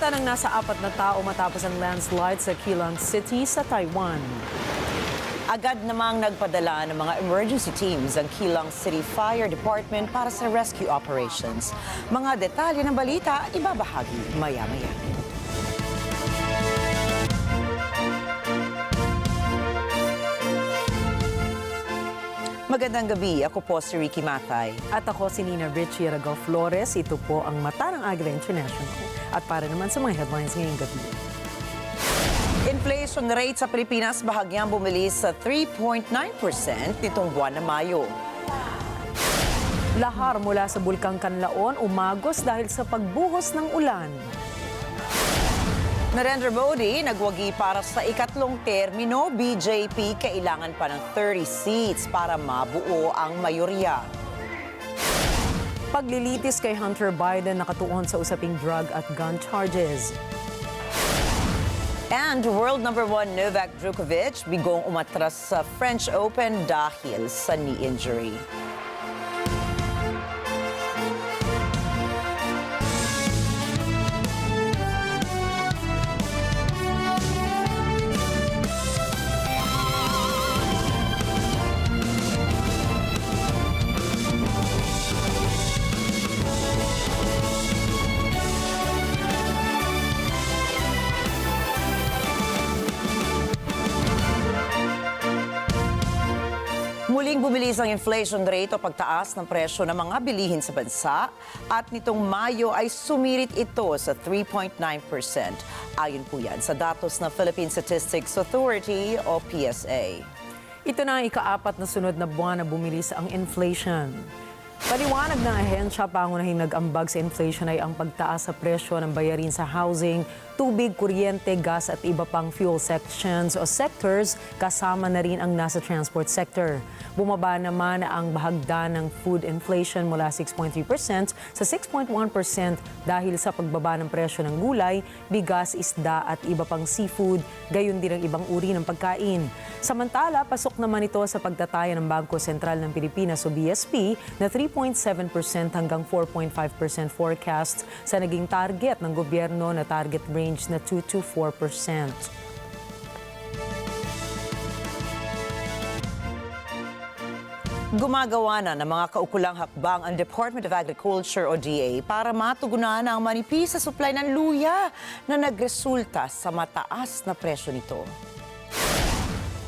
Nasagasaan ng nasa 4 na tao matapos ang landslide sa Agila City sa Taiwan. Agad namang nagpadala ng mga emergency teams ang Kilang City Fire Department para sa rescue operations. Mga detalye ng balita ibabahagi maya-maya. Magandang gabi, ako po si Ricky Matay. At ako si Nina Richie Aragao Flores. Ito po ang mata ng Agila International. At para naman sa mga headlines ngayong gabi. Inflation rate sa Pilipinas bahagyang bumilis sa 3.9% nitong buwan ng Mayo. Lahar mula sa Bulkang Kanlaon umagos dahil sa pagbuhos ng ulan. Narendra Modi nagwagi para sa ikatlong termino. BJP kailangan pa ng 30 seats para mabuo ang mayorya. Paglilitis kay Hunter Biden nakatuon sa usaping drug at gun charges. And world number 1 Novak Djokovic bigong umatras sa French Open dahil sa knee injury. Muling bumilis ang inflation rate o pagtaas ng presyo ng mga bilihin sa bansa at nitong Mayo ay sumirit ito sa 3.9%. Ayon po yan sa datos ng Philippine Statistics Authority o PSA. Ito na ang ika-4 na sunod na buwan na bumilis ang inflation. Paliwanag ng ahensya, pangunahing nag-ambag sa inflation ay ang pagtaas sa presyo ng bayarin sa housing, tubig, kuryente, gas at iba pang fuel sections o sectors, kasama na rin ang nasa transport sector. Bumaba naman ang bahagda ng food inflation mula 6.3% sa 6.1% dahil sa pagbaba ng presyo ng gulay, bigas, isda at iba pang seafood, gayon din ang ibang uri ng pagkain. Samantala, pasok naman ito sa pagtataya ng Bangko Sentral ng Pilipinas o BSP na 3.7% hanggang 4.5% forecast sa naging target ng gobyerno na target range na 2 to 4%. Gumagawa na ng mga kaukulang hakbang ang Department of Agriculture o DA para matugunan ang manipis sa supply ng luya na nagresulta sa mataas na presyo nito.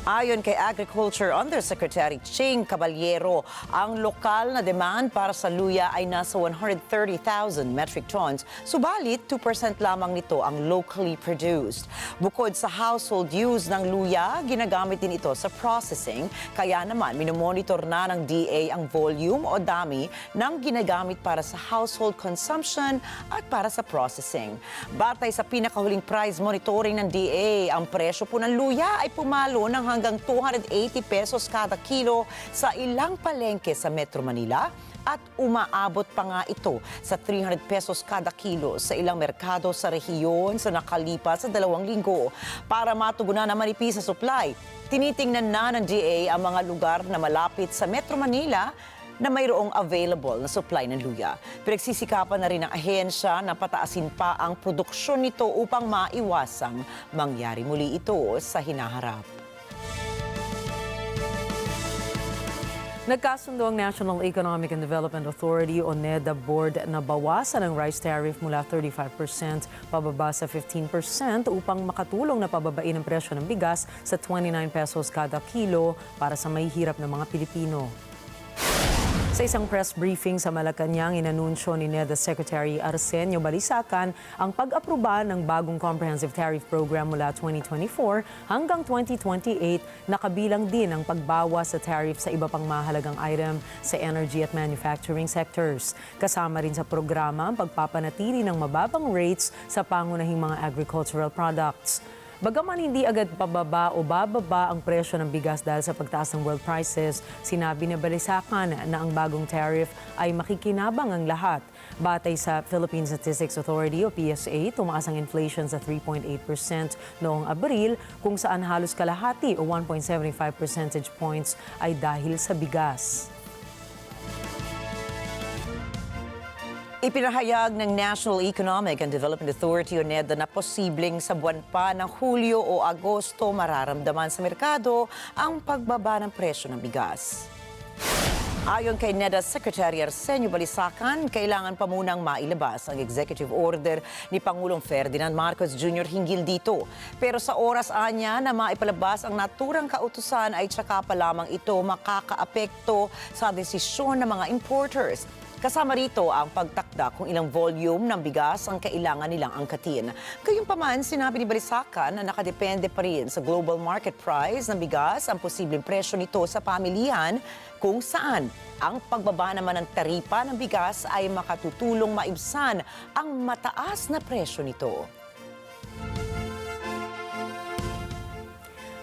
Ayon kay Agriculture Undersecretary Ching Caballero, ang lokal na demand para sa luya ay nasa 130,000 metric tons, subalit 2% lamang nito ang locally produced. Bukod sa household use ng luya, ginagamit din ito sa processing, kaya naman minomonitor na ng DA ang volume o dami ng ginagamit para sa household consumption at para sa processing. Batay sa pinakahuling price monitoring ng DA, ang presyo po ng luya ay pumalo ng hanggang 280 pesos kada kilo sa ilang palengke sa Metro Manila at umaabot pa nga ito sa 300 pesos kada kilo sa ilang merkado sa rehiyon sa nakalipas sa 2 linggo. Para matugunan ang manipis sa supply, tinitingnan na ng DA ang mga lugar na malapit sa Metro Manila na mayroong available na supply ng luya. Pinagsisikapan na rin ng ahensya na pataasin pa ang produksyon nito upang maiwasang mangyari muli ito sa hinaharap. Nagkasundo ang National Economic and Development Authority o NEDA Board na bawasan ang rice tariff mula 35% pababa sa 15% upang makatulong na pababain ang presyo ng bigas sa 29 pesos kada kilo para sa mahihirap na mga Pilipino. Sa isang press briefing sa Malacanang, inanunsyo ni NEDA Secretary Arsenio Balisacan ang pag-aproba ng bagong Comprehensive Tariff Program mula 2024 hanggang 2028 na kabilang din ang pagbawas sa tariff sa iba pang mahalagang item sa energy at manufacturing sectors. Kasama rin sa programa ang pagpapanatili ng mababang rates sa pangunahing mga agricultural products. Bagaman hindi agad pababa o bababa ang presyo ng bigas dahil sa pagtaas ng world prices, sinabi ni Balisacan na ang bagong tariff ay makikinabang ang lahat. Batay sa Philippine Statistics Authority o PSA, tumaas ang inflation sa 3.8% noong Abril, kung saan halos kalahati o 1.75 percentage points ay dahil sa bigas. Ipinahayag ng National Economic and Development Authority o NEDA na posibleng sa buwan pa ng Hulyo o Agosto mararamdaman sa merkado ang pagbaba ng presyo ng bigas. Ayon kay NEDA Secretary Arsenio Balisacan, kailangan pa munang mailabas ang executive order ni Pangulong Ferdinand Marcos Jr. hinggil dito. Pero sa oras anya na maipalabas ang naturang kautusan ay tsaka pa lamang ito makakaapekto sa desisyon ng mga importers. Kasama rito ang pagtakda kung ilang volume ng bigas ang kailangan nilang angkatin. Gayunpaman, sinabi ni Balisacan na nakadepende pa rin sa global market price ng bigas ang posibleng presyo nito sa pamilihan kung saan ang pagbaba naman ng taripa ng bigas ay makatutulong maibsan ang mataas na presyo nito.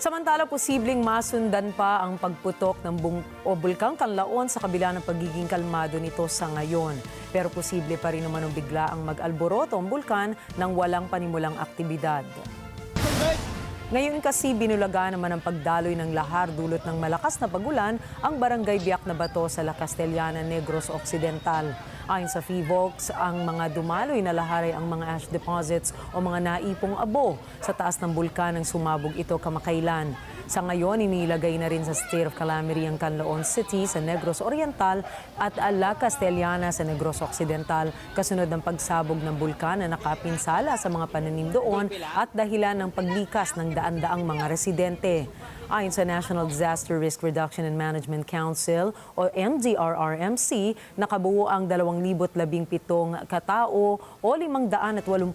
Samantala, posibleng masundan pa ang pagputok ng bulkang Kanlaon sa kabila ng pagiging kalmado nito sa ngayon. Pero posible pa rin naman bigla ang mag-alboroto ang bulkan nang walang panimulang aktibidad. Ngayon kasi binulaga naman ang pagdaloy ng lahar dulot ng malakas na pagulan ang barangay Biak na Bato sa La Castellana, Negros Occidental. Ayon sa FIVOX, ang mga dumaloy na lahar ay ang mga ash deposits o mga naipong abo sa taas ng bulkan nang sumabog ito kamakailan. Sa ngayon, inilagay na rin sa state of calamity ang Canlaon City sa Negros Oriental at La Castellana sa Negros Occidental kasunod ng pagsabog ng bulkan na nakapinsala sa mga pananim doon at dahilan ng paglikas ng daan-daang mga residente. Ayon sa National Disaster Risk Reduction and Management Council o NDRRMC, nakabuo ang 2,017 katao o 582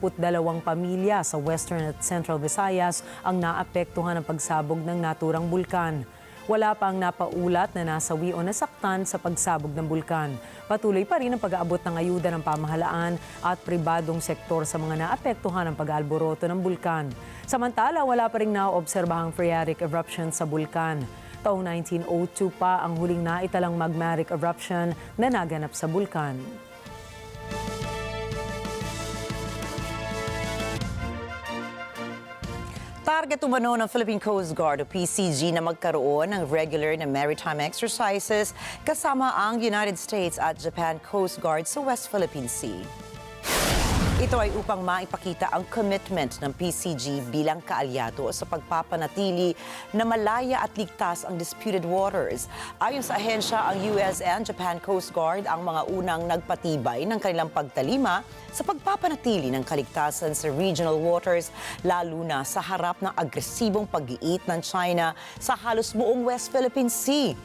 pamilya sa Western at Central Visayas ang naapektuhan ng pagsabog ng naturang bulkan. Wala pang napaulat na nasawi o nasaktan sa pagsabog ng bulkan. Patuloy pa rin ang pag-aabot ng ayuda ng pamahalaan at pribadong sektor sa mga naapektuhan ng pag-alboroto ng bulkan. Samantala, wala pa rin naobserbahang phreatic eruption sa bulkan. Taong 1902 pa ang huling naitalang magmatic eruption na naganap sa bulkan. Target umano ng Philippine Coast Guard o PCG na magkaroon ng regular na maritime exercises kasama ang United States at Japan Coast Guard sa West Philippine Sea. Ito ay upang maipakita ang commitment ng PCG bilang kaalyado sa pagpapanatili na malaya at ligtas ang disputed waters. Ayon sa ahensya, ang US and Japan Coast Guard ang mga unang nagpatibay ng kanilang pagtalima sa pagpapanatili ng kaligtasan sa regional waters, lalo na sa harap ng agresibong pag-iit ng China sa halos buong West Philippine Sea.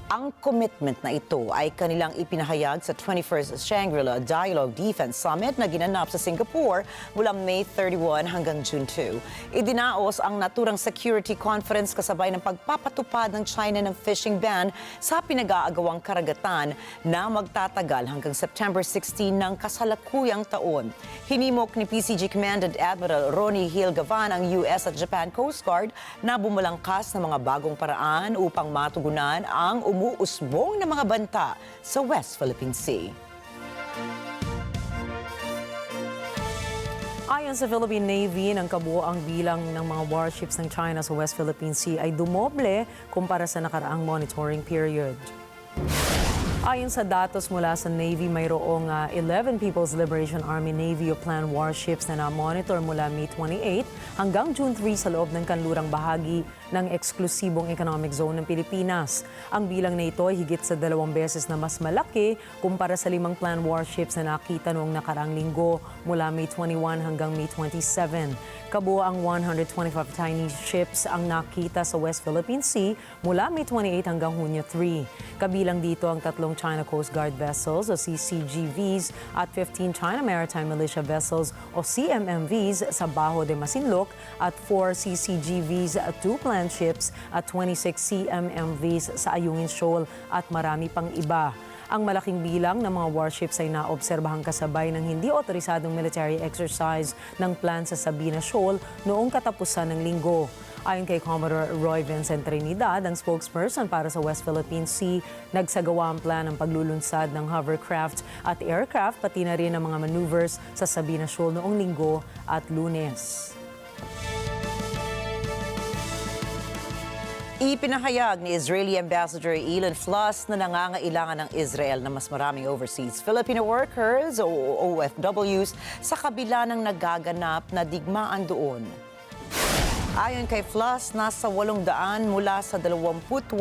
Ang commitment na ito ay kanilang ipinahayag sa 21st Shangri-La Dialogue Defense Summit na ginanap sa Singapore mula May 31 hanggang June 2. Idinaos ang naturang security conference kasabay ng pagpapatupad ng China ng fishing ban sa pinag-aagawang karagatan na magtatagal hanggang September 16 ng kasalukuyang taon. Hinimok ni PCG Commandant Admiral Ronnie Hill Gavan ang US at Japan Coast Guard na bumalangkas ng mga bagong paraan upang matugunan ang umuusbong na mga banta sa West Philippine Sea. Ayon sa Philippine Navy, ang kabuoang bilang ng mga warships ng China sa West Philippine Sea ay dumoble kumpara sa nakaraang monitoring period. Ayon sa datos mula sa Navy, mayroong 11 People's Liberation Army Navy o planned warships na na-monitor mula May 28 hanggang June 3 sa loob ng kanlurang bahagi ng eksklusibong economic zone ng Pilipinas. Ang bilang na ito ay higit sa 2 beses na mas malaki kumpara sa 5 planned warships na nakita noong nakaraang linggo mula May 21 hanggang May 27. Kabuo ang 125 tiny ships ang nakita sa West Philippine Sea mula May 28 hanggang Hunyo 3. Kabilang dito ang 3 China Coast Guard vessels o CCGVs at 15 China Maritime Militia vessels o CMMVs sa Bajo de Masinloc at 4 CCGVs at 2 planned ships at 26 CMMVs sa Ayungin Shoal at marami pang iba. Ang malaking bilang ng mga warships ay naobserbahang kasabay ng hindi otorisadong military exercise ng plan sa Sabina Shoal noong katapusan ng linggo. Ayon kay Commodore Roy Vincent Trinidad, ang spokesperson para sa West Philippine Sea, nagsagawa ang plan ng paglulunsad ng hovercraft at aircraft pati na rin ang mga maneuvers sa Sabina Shoal noong linggo at Lunes. Ipinahayag ni Israeli Ambassador Ilan Fluss na nangangailangan ng Israel na mas maraming overseas Filipino workers o OFWs sa kabila ng nagaganap na digmaan doon. Ayon kay Fluss, nasa 800 mula sa 28,000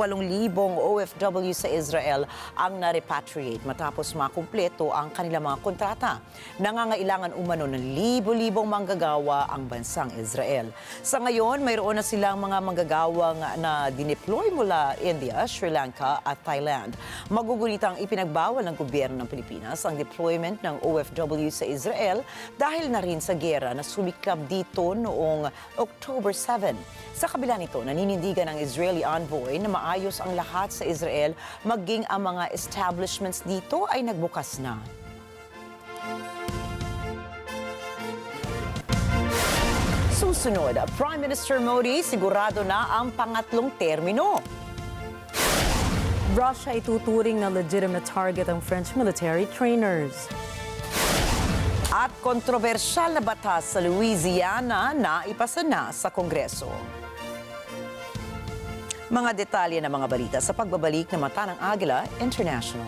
OFW sa Israel ang na-repatriate matapos makumpleto ang kanilang mga kontrata. Nangangailangan umano ng libo-libong manggagawa ang bansang Israel. Sa ngayon, mayroon na silang mga manggagawang na dineploy mula India, Sri Lanka at Thailand. Magugunitang ipinagbawal ng gobyerno ng Pilipinas ang deployment ng OFW sa Israel dahil na rin sa giyera na sumiklab dito noong October 7. Sa kabila nito, naninindigan ang Israeli envoy na maayos ang lahat sa Israel, maging ang mga establishments dito ay nagbukas na. Susunod, Prime Minister Modi sigurado na ang pangatlong termino. Russia ituturing na legitimate target ang French military trainers. At kontrobersyal na batas sa Louisiana na ipasa na sa Kongreso. Mga detalye ng mga balita sa pagbabalik ng Mata ng Agila International.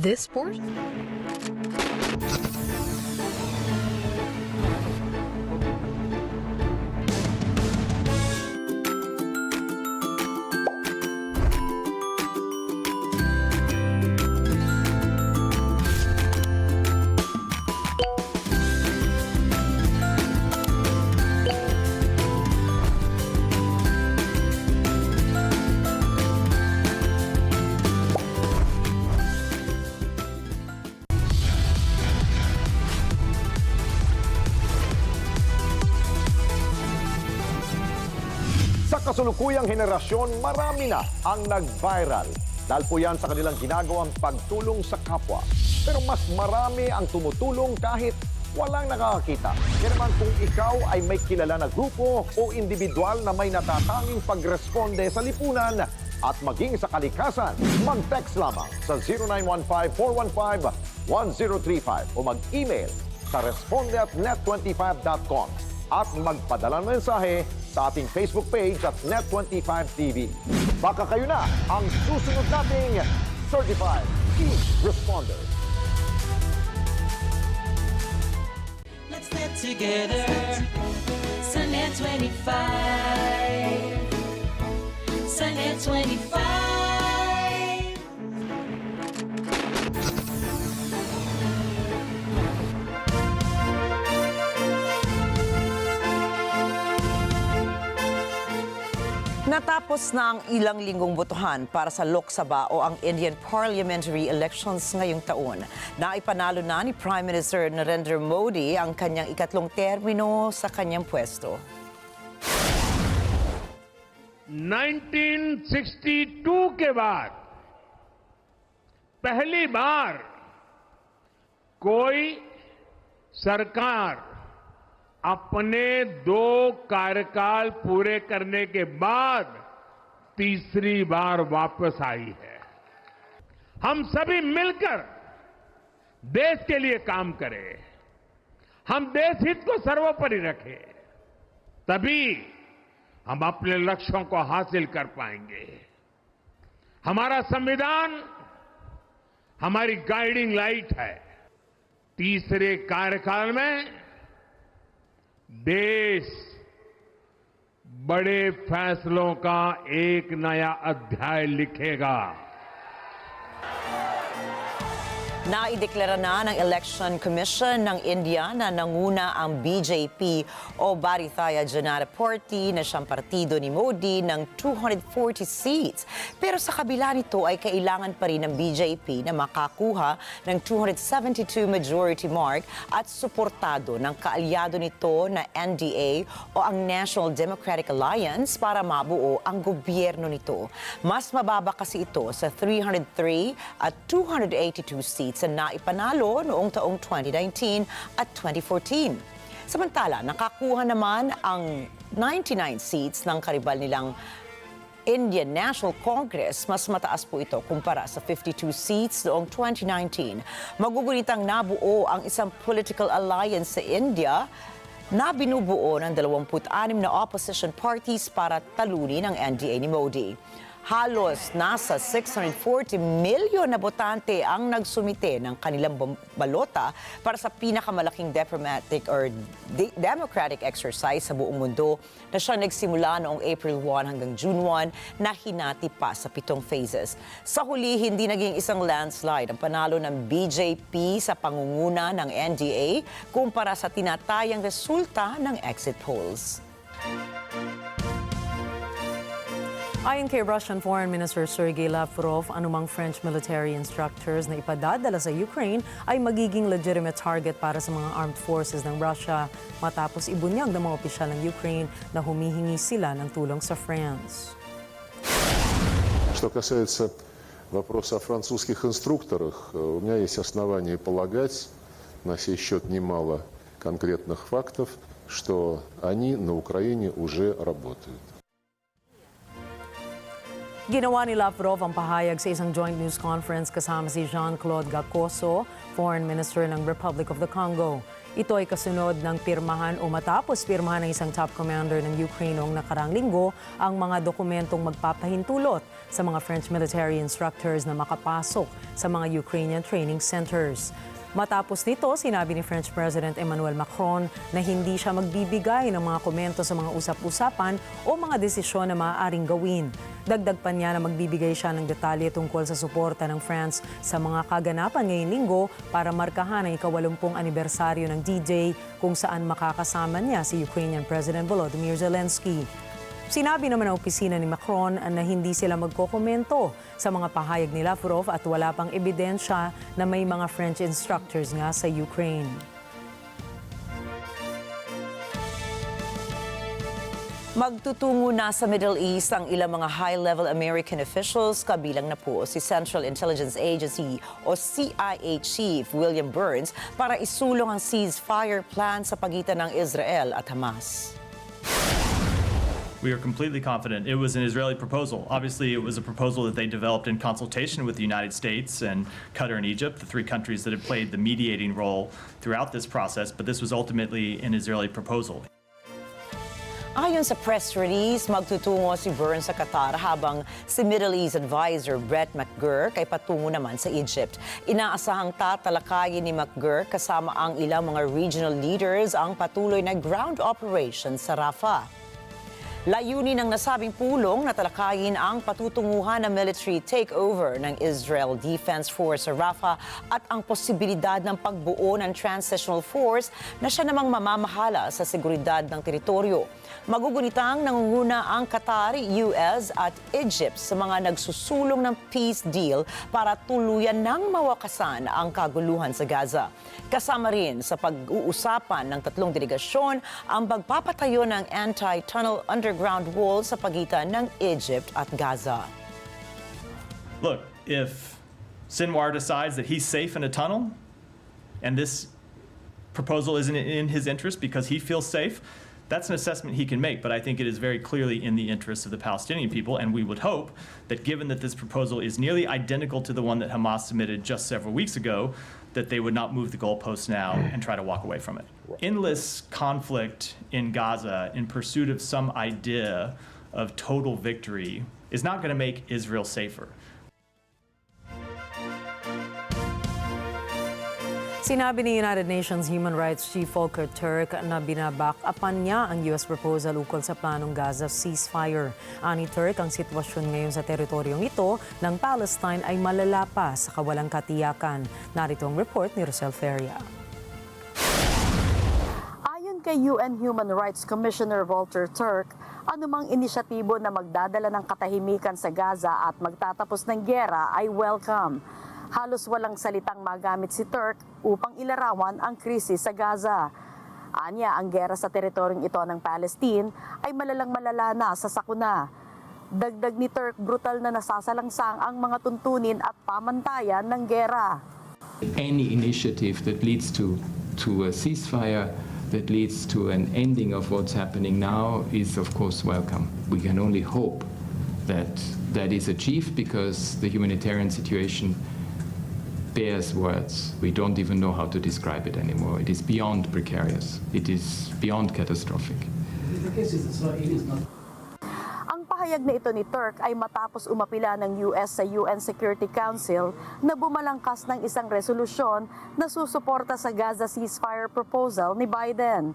This sport? Sa kasulukuyang henerasyon, marami na ang nag-viral. Dahil po yan sa kanilang ginagawang pagtulong sa kapwa. Pero mas marami ang tumutulong kahit walang nakakakita. Kaya naman kung ikaw ay may kilala na grupo o individual na may natatanging pagresponde sa lipunan at maging sa kalikasan, mag-text lamang sa 0915-415-1035 o mag-email sa responde@net25.com at magpadala ng mensahe sa ating Facebook page at Net25TV. Baka kayo na ang susunod nating Certified Key Responder. Let's net together. Sa Net25. Sa Net25. Natapos na ang ilang linggong botohan para sa Lok Sabha o ang Indian parliamentary elections ngayong taon. Naipanalo na ni Prime Minister Narendra Modi ang kanyang ikatlong termino sa kanyang pwesto. 1962 के बाद पहली बार कोई सरकार अपने 2 कार्यकाल पूरे करने के बाद तीसरी बार वापस आई है। हम सभी मिलकर देश के लिए काम करें, हम देश हित को सर्वोपरि रखें, तभी हम अपने लक्ष्यों को हासिल कर पाएंगे। हमारा संविधान हमारी गाइडिंग लाइट है। तीसरे कार्यकाल में देश बड़े फैसलों का एक नया अध्याय लिखेगा। Naideklara na ng Election Commission ng India na nanguna ang BJP o Bharatiya Janata Party na siyang partido ni Modi ng 240 seats. Pero sa kabila nito ay kailangan pa rin ng BJP na makakuha ng 272 majority mark at suportado ng kaalyado nito na NDA o ang National Democratic Alliance para mabuo ang gobyerno nito. Mas mababa kasi ito sa 303 at 282 seats na naipanalo noong taong 2019 at 2014. Samantala, nakakuha naman ang 99 seats ng karibal nilang Indian National Congress. Mas mataas po ito kumpara sa 52 seats noong 2019. Magugunitang nabuo ang isang political alliance sa India na binubuo ng 26 na opposition parties para talunin ang NDA ni Modi. Halos nasa 640 milyon na botante ang nagsumite ng kanilang balota para sa pinakamalaking democratic exercise sa buong mundo na siya nagsimula noong April 1 hanggang June 1 na hinati pa sa 7 phases. Sa huli, hindi naging isang landslide ang panalo ng BJP sa pangunguna ng NDA kumpara sa tinatayang resulta ng exit polls. Ayon kay Russian Foreign Minister Sergei Lavrov, anumang French military instructors na ipadadala sa Ukraine ay magiging legitimate target para sa mga armed forces ng Russia matapos ibunyag ng mga opisyal ng Ukraine na humihingi sila ng tulong sa France. Что касается вопроса о французских инструкторах, у меня есть основания полагать, на сей счет немало конкретных фактов, что они на Украине уже работают. Ginawa ni Lavrov ang pahayag sa isang joint news conference kasama si Jean-Claude Gakoso, Foreign Minister ng Republic of the Congo. Ito ay kasunod ng pirmahan o matapos pirmahan ng isang top commander ng Ukraine noong nakarang linggo ang mga dokumentong magpapahintulot sa mga French military instructors na makapasok sa mga Ukrainian training centers. Matapos nito, sinabi ni French President Emmanuel Macron na hindi siya magbibigay ng mga komento sa mga usap-usapan o mga desisyon na maaaring gawin. Dagdag pa niya na magbibigay siya ng detalye tungkol sa suporta ng France sa mga kaganapan ngayong linggo para markahan ang ika-80 anibersaryo ng D-Day kung saan makakasama niya si Ukrainian President Volodymyr Zelensky. Sinabi naman ng opisina ni Macron na hindi sila magkokomento sa mga pahayag ni Lavrov at wala pang ebidensya na may mga French instructors nga sa Ukraine. Magtutungo na sa Middle East ang ilang mga high-level American officials, kabilang na po si Central Intelligence Agency o CIA Chief William Burns para isulong ang ceasefire plan sa pagitan ng Israel at Hamas. We are completely confident it was an Israeli proposal. Obviously, it was a proposal that they developed in consultation with the United States and Qatar and Egypt, the 3 countries that have played the mediating role throughout this process, but this was ultimately an Israeli proposal. Ayon sa press release, magtutungo si Burns sa Qatar habang si Middle East Advisor Brett McGurk ay patungo naman sa Egypt. Inaasahang tatalakayin ni McGurk kasama ang ilang mga regional leaders ang patuloy na ground operation sa Rafah. Layunin ng nasabing pulong na talakayin ang patutunguhan ng military takeover ng Israel Defense Force sa Rafah at ang posibilidad ng pagbuo ng transitional force na siya namang mamamahala sa seguridad ng teritoryo. Magugunitang nangunguna ang Qatar, US at Egypt sa mga nagsusulong ng peace deal para tuluyan ng mawakasan ang kaguluhan sa Gaza. Kasama rin sa pag-uusapan ng 3 delegasyon ang pagpapatayo ng anti-tunnel underground wall sa pagitan ng Egypt at Gaza. Look, if Sinwar decides that he's safe in a tunnel and this proposal isn't in his interest because he feels safe, that's an assessment he can make, but I think it is very clearly in the interests of the Palestinian people, and we would hope that given that this proposal is nearly identical to the one that Hamas submitted just several weeks ago, that they would not move the goalposts now and try to walk away from it. Endless conflict in Gaza in pursuit of some idea of total victory is not going to make Israel safer. Sinabi ni United Nations Human Rights Chief Volker Turk na binaback-upan niya ang U.S. proposal ukol sa planong Gaza ceasefire. Ani Turk, ang sitwasyon ngayon sa teritoryong ito ng Palestine ay malala pa sa kawalang katiyakan. Narito ang report ni Rosel Feria. Ayon kay UN Human Rights Commissioner Volker Turk, anumang inisyatibo na magdadala ng katahimikan sa Gaza at magtatapos ng giyera ay welcome. Halos walang salitang magamit si Turk upang ilarawan ang krisis sa Gaza. Anya, ang giyera sa teritoryong ito ng Palestine ay malalang-malala na sa sakuna. Dagdag ni Turk, brutal na nasasalangsang ang mga tuntunin at pamantayan ng giyera. Any initiative that leads to a ceasefire, that leads to an ending of what's happening now is of course welcome. We can only hope that that is achieved because the humanitarian situation bears words. We don't even know how to describe it anymore. It is beyond precarious. It is beyond catastrophic. Ang pahayag na ito ni Turk ay matapos umapila ng US sa UN Security Council na bumalangkas ng isang resolusyon na susuporta sa Gaza ceasefire proposal ni Biden.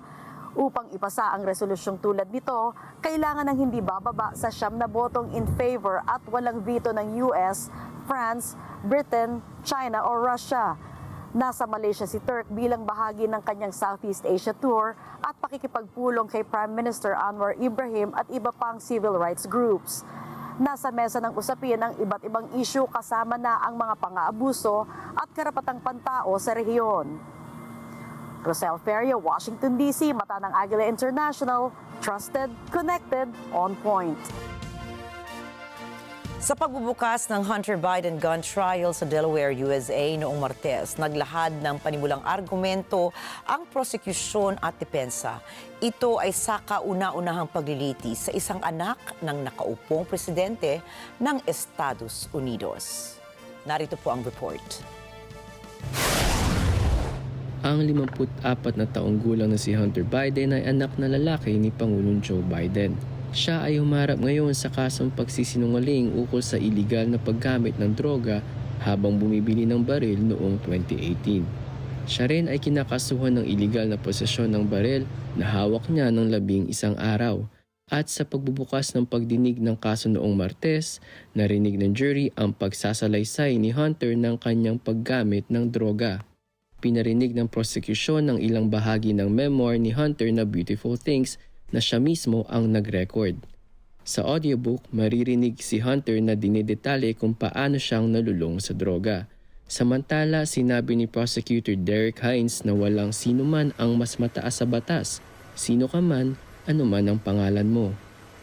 Upang ipasa ang resolusyong tulad nito, kailangan ng hindi bababa sa 9 na botong in favor at walang veto ng US, France, Britain, China o Russia. Nasa Malaysia si Turk bilang bahagi ng kanyang Southeast Asia tour at pakikipagpulong kay Prime Minister Anwar Ibrahim at iba pang civil rights groups. Nasa mesa ng usapin ang iba't ibang issue kasama na ang mga pang-aabuso at karapatang pantao sa rehiyon. Rosel Feria, Washington DC, mata ng Agila International, trusted, connected, on point. Sa pagbubukas ng Hunter Biden gun trial sa Delaware, USA noong Martes, naglahad ng panimulang argumento ang prosekusyon at depensa. Ito ay sa kauna-unahang paglilitis sa isang anak ng nakaupong presidente ng Estados Unidos. Narito po ang report. Ang 54 na taong gulang na si Hunter Biden ay anak na lalaki ni Pangulong Joe Biden. Siya ay humarap ngayon sa kasong pagsisinungaling ukol sa iligal na paggamit ng droga habang bumibili ng baril noong 2018. Siya rin ay kinakasuhan ng iligal na posesyon ng baril na hawak niya ng 11 araw. At sa pagbubukas ng pagdinig ng kaso noong Martes, narinig ng jury ang pagsasalaysay ni Hunter ng kanyang paggamit ng droga. Pinarinig ng prosekusyon ng ilang bahagi ng memoir ni Hunter na Beautiful Things na siya mismo ang nag-record. Sa audiobook, maririnig si Hunter na dinedetale kung paano siyang nalulong sa droga. Samantala, sinabi ni Prosecutor Derek Hines na walang sino man ang mas mataas sa batas. Sino ka man, ano man ang pangalan mo.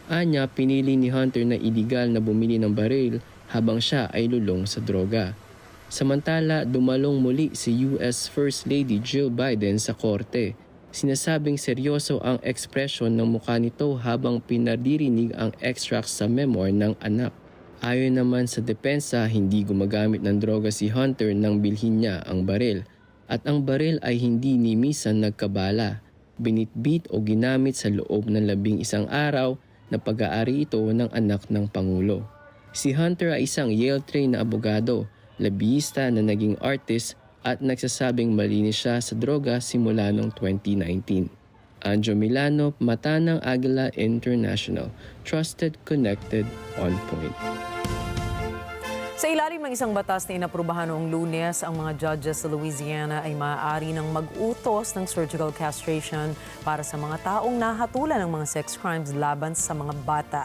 Anya, pinili ni Hunter na iligal na bumili ng baril habang siya ay lulong sa droga. Samantala, dumalong muli si US First Lady Jill Biden sa korte. Sinasabing seryoso ang ekspresyon ng mukha nito habang pinadirinig ang extracts sa memoir ng anak. Ayon naman sa depensa, hindi gumagamit ng droga si Hunter nang bilhin niya ang baril. At ang baril ay hindi ni minsan nagkabala. Binitbit o ginamit sa loob ng 11 araw na pag-aari ito ng anak ng Pangulo. Si Hunter ay isang Yale-trained na abogado, labihista na naging artist at nagsasabing malinis siya sa droga simula noong 2019. Anjo Milano, mata ng Agila International. Trusted, connected, on point. Sa ilalim ng isang batas na inaprubahan noong Lunes, ang mga judges sa Louisiana ay maaari ng mag-utos ng surgical castration para sa mga taong nahatulan ng mga sex crimes laban sa mga bata.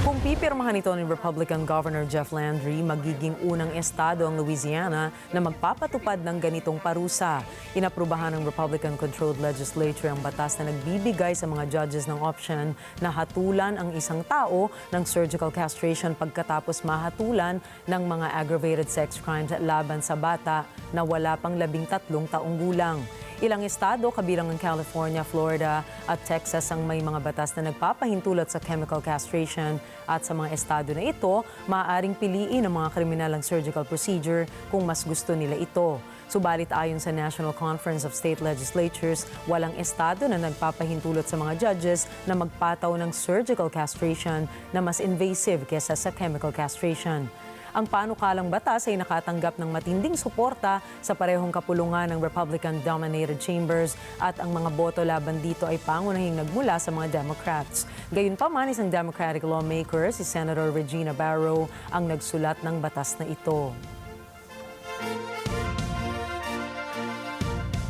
Kung pipirmahan ito ni Republican Governor Jeff Landry, magiging unang estado ang Louisiana na magpapatupad ng ganitong parusa. Inaprubahan ng Republican-controlled legislature ang batas na nagbibigay sa mga judges ng option na hatulan ang isang tao ng surgical castration pagkatapos mahatulan ng mga aggravated sex crimes laban sa bata na wala pang 13 taong gulang. Ilang estado, kabilang ang California, Florida at Texas ang may mga batas na nagpapahintulot sa chemical castration at sa mga estado na ito, maaaring piliin ang mga kriminal ang surgical procedure kung mas gusto nila ito. Subalit ayon sa National Conference of State Legislatures, walang estado na nagpapahintulot sa mga judges na magpataw ng surgical castration na mas invasive kesa sa chemical castration. Ang panukalang batas ay nakatanggap ng matinding suporta sa parehong kapulungan ng Republican-dominated chambers at ang mga boto laban dito ay pangunahing nagmula sa mga Democrats. Gayunpaman, isang Democratic lawmaker, si Senator Regina Barrow, ang nagsulat ng batas na ito.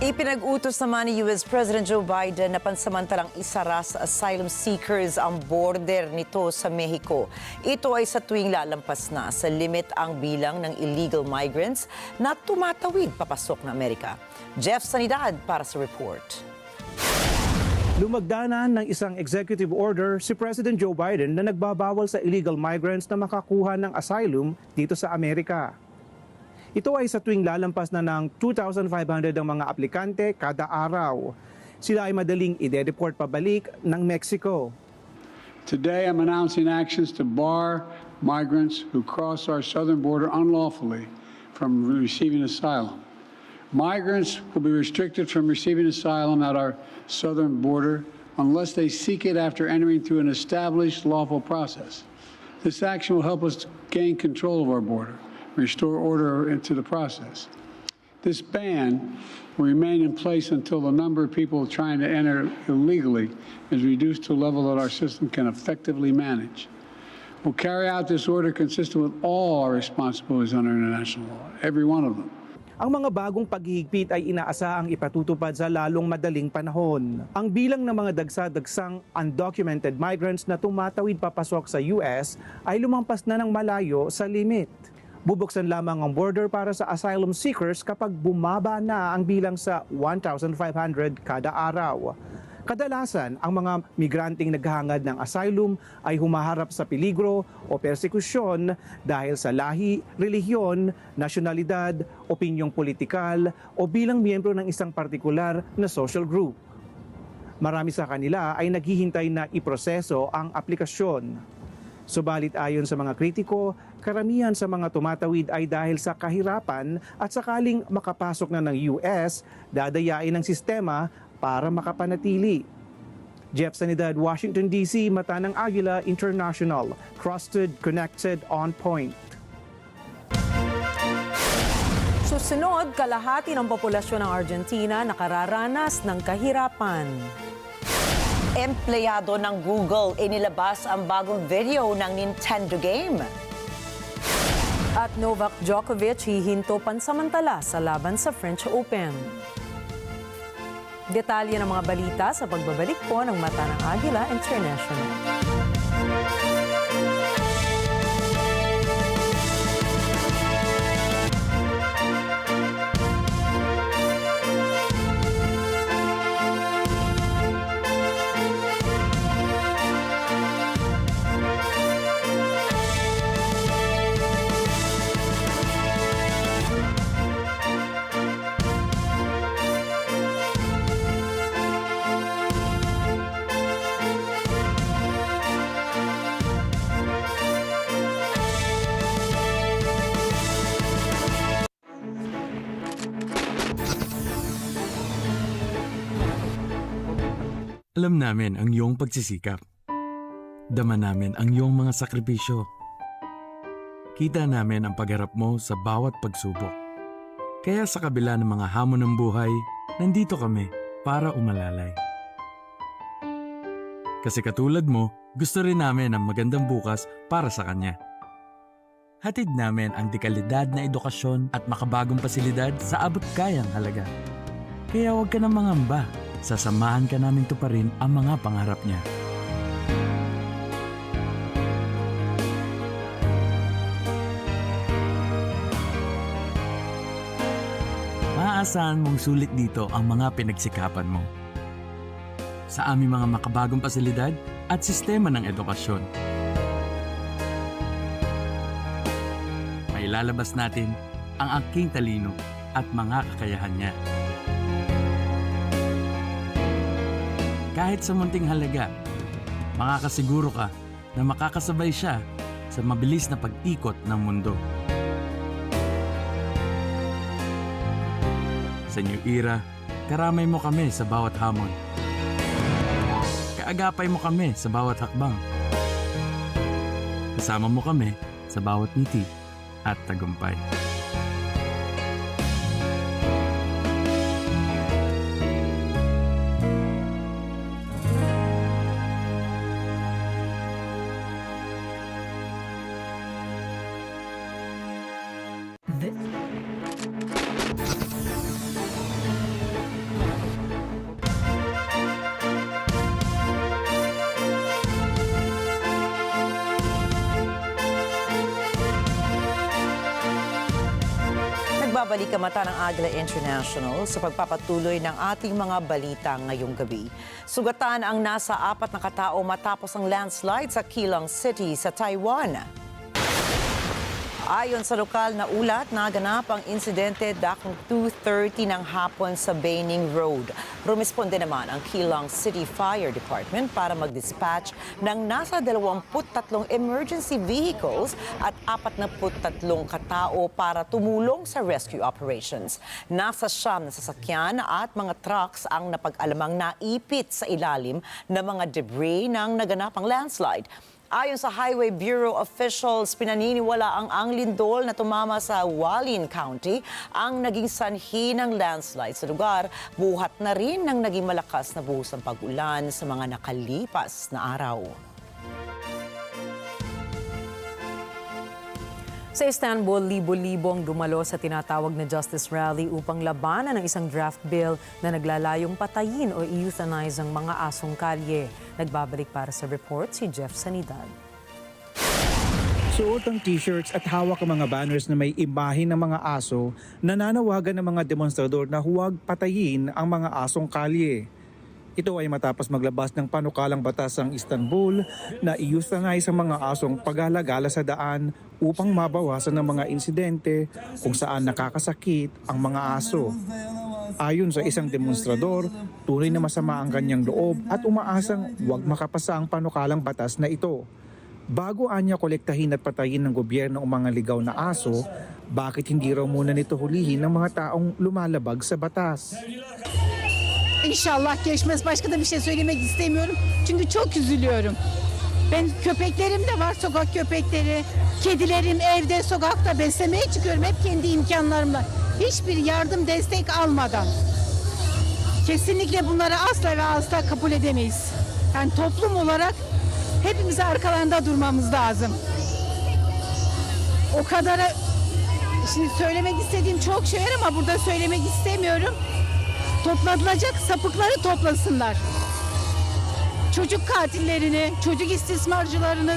Ipinag-utos naman ni US President Joe Biden na pansamantalang isara sa asylum seekers ang border nito sa Mexico. Ito ay sa tuwing lalampas na sa limit ang bilang ng illegal migrants na tumatawid papasok na Amerika. Jeff Sanidad para sa report. Lumagdanan ng isang executive order si President Joe Biden na nagbabawal sa illegal migrants na makakuha ng asylum dito sa Amerika. Ito ay sa tuwing lalampas na ng 2,500 ang mga aplikante kada araw. Sila ay madaling ide-deport pabalik ng Mexico. Today, I'm announcing actions to bar migrants who cross our southern border unlawfully from receiving asylum. Migrants will be restricted from receiving asylum at our southern border unless they seek it after entering through an established lawful process. This action will help us gain control of our border, restore order into the process. This ban will remain in place until the number of people trying to enter illegally is reduced to a level that our system can effectively manage. We'll carry out this order consistent with all our responsibilities under international law, every one of them. Ang mga bagong paghihigpit ay inaasahang ipatutupad sa lalong madaling panahon. Ang bilang ng mga dagsa-dagsang undocumented migrants na tumatawid papasok sa US ay lumampas na ng malayo sa limit. Bubuksan lamang ang border para sa asylum seekers kapag bumaba na ang bilang sa 1,500 kada araw. Kadalasan, ang mga migranteng naghahangad ng asylum ay humaharap sa peligro o persekusyon dahil sa lahi, relihiyon, nasyonalidad, opinyong politikal o bilang miyembro ng isang partikular na social group. Marami sa kanila ay naghihintay na iproseso ang aplikasyon. Subalit ayon sa mga kritiko, karamihan sa mga tumatawid ay dahil sa kahirapan at sakaling makapasok na ng US, dadayain ng sistema para makapanatili. Jeff Sanidad, Washington DC, mata ng Agila International. Trusted, connected, on point. Susunod, kalahati ng populasyon ng Argentina nakararanas ng kahirapan. Empleyado ng Google inilabas ang bagong video ng Nintendo game. At Novak Djokovic hihinto pansamantala sa laban sa French Open. Detalye ng mga balita sa pagbabalik po ng Mata ng Agila International. Alam namin ang iyong pagsisikap. Dama namin ang iyong mga sakripisyo. Kita namin ang pagharap mo sa bawat pagsubok. Kaya sa kabila ng mga hamon ng buhay, nandito kami para umalalay. Kasi katulad mo, gusto rin namin ang magandang bukas para sa kanya. Hatid namin ang dekalidad na edukasyon at makabagong pasilidad sa abot kayang halaga. Kaya huwag ka nang mangamba. Sasamahan ka namin tuparin ang mga pangarap niya. Maaasahan mong sulit dito ang mga pinagsikapan mo. Sa aming mga makabagong pasilidad at sistema ng edukasyon. Mailalabas natin ang aking talino at mga kakayahan niya. Kahit sa munting halaga, makakasiguro ka na makakasabay siya sa mabilis na pag-ikot ng mundo. Sa new era, karamay mo kami sa bawat hamon. Kaagapay mo kami sa bawat hakbang. Kasama mo kami sa bawat ngiti. at tagumpay. Nagbabalik ang mata ng Agila International sa pagpapatuloy ng ating mga balita ngayong gabi. Sugatan ang nasa 4 na katao matapos ang landslide sa Keelung City sa Taiwan. Ayon sa lokal na ulat, naganap ang insidente dakong 2:30 ng hapon sa Beining Road. Rumisponde naman ang Keelung City Fire Department para mag-dispatch ng nasa 23 emergency vehicles at 43 katao para tumulong sa rescue operations. Nasa 9 na sasakyan at mga trucks ang napag-alamang naipit sa ilalim ng mga debris ng naganapang landslide. Ayon sa Highway Bureau officials, pinaniniwala ang lindol na tumama sa Hualien County ang naging sanhi ng landslide sa lugar. Buhat na rin ng naging malakas na buhos ng pag-ulan sa mga nakalipas na araw. Sa Istanbul, libo-libong dumalo sa tinatawag na Justice Rally upang labanan ng isang draft bill na naglalayong patayin o euthanize ang mga asong kalye. Nagbabalik para sa report si Jeff Sanidad. Suot ang t-shirts at hawak ang mga banners na may imahe ng mga aso, nananawagan ng mga demonstrador na huwag patayin ang mga asong kalye. Ito ay matapos maglabas ng panukalang batas ang Istanbul na i-euthanize ang mga asong pagala-gala sa daan upang mabawasan ng mga insidente kung saan nakakasakit ang mga aso. Ayon sa isang demonstrador, tunay na masama ang kanyang loob at umaasang huwag makapasa ang panukalang batas na ito. Bago anya kolektahin at patayin ng gobyerno ang mga ligaw na aso, bakit hindi raw muna nito hulihin ng mga taong lumalabag sa batas? İnşallah geçmez. Başka da bir şey söylemek istemiyorum. Çünkü çok üzülüyorum. Ben köpeklerim de var, sokak köpekleri. Kedilerim evde, sokakta beslemeye çıkıyorum. Hep kendi imkanlarımla. Hiçbir yardım, destek almadan. Kesinlikle bunları asla ve asla kabul edemeyiz. Yani toplum olarak hepimiz arkalarında durmamız lazım. O kadar şimdi söylemek istediğim çok şey var ama burada söylemek istemiyorum. Toplanılacak sapıkları toplasınlar. Çocuk katillerini, çocuk istismarcılarını,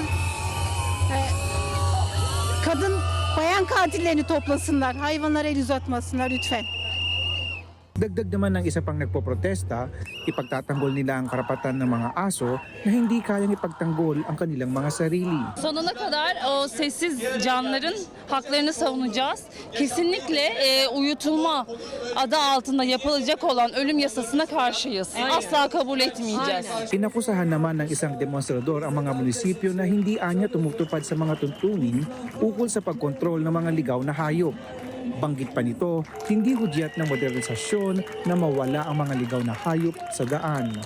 bayan katillerini toplasınlar. Hayvanlara el uzatmasınlar lütfen. Dagdag naman ng isa pang nagpoprotesta, ipagtatanggol nila ang karapatan ng mga aso na hindi kayang ipagtanggol ang kanilang mga sarili. Sonuna kadar o sessiz canlıların haklarını savunacağız. Kesinlikle uyutulma adı altında yapılacak olan ölüm yasasına karşıyız. Asla kabul etmeyeceğiz. Inakusahan naman ng isang demonstrador ang mga munisipyo na hindi anya tumutupad sa mga tuntunin ukol sa pagkontrol ng mga ligaw na hayop. Banggit pa nito, hindi hudyat ng modernisasyon na mawala ang mga ligaw na hayop sa daan.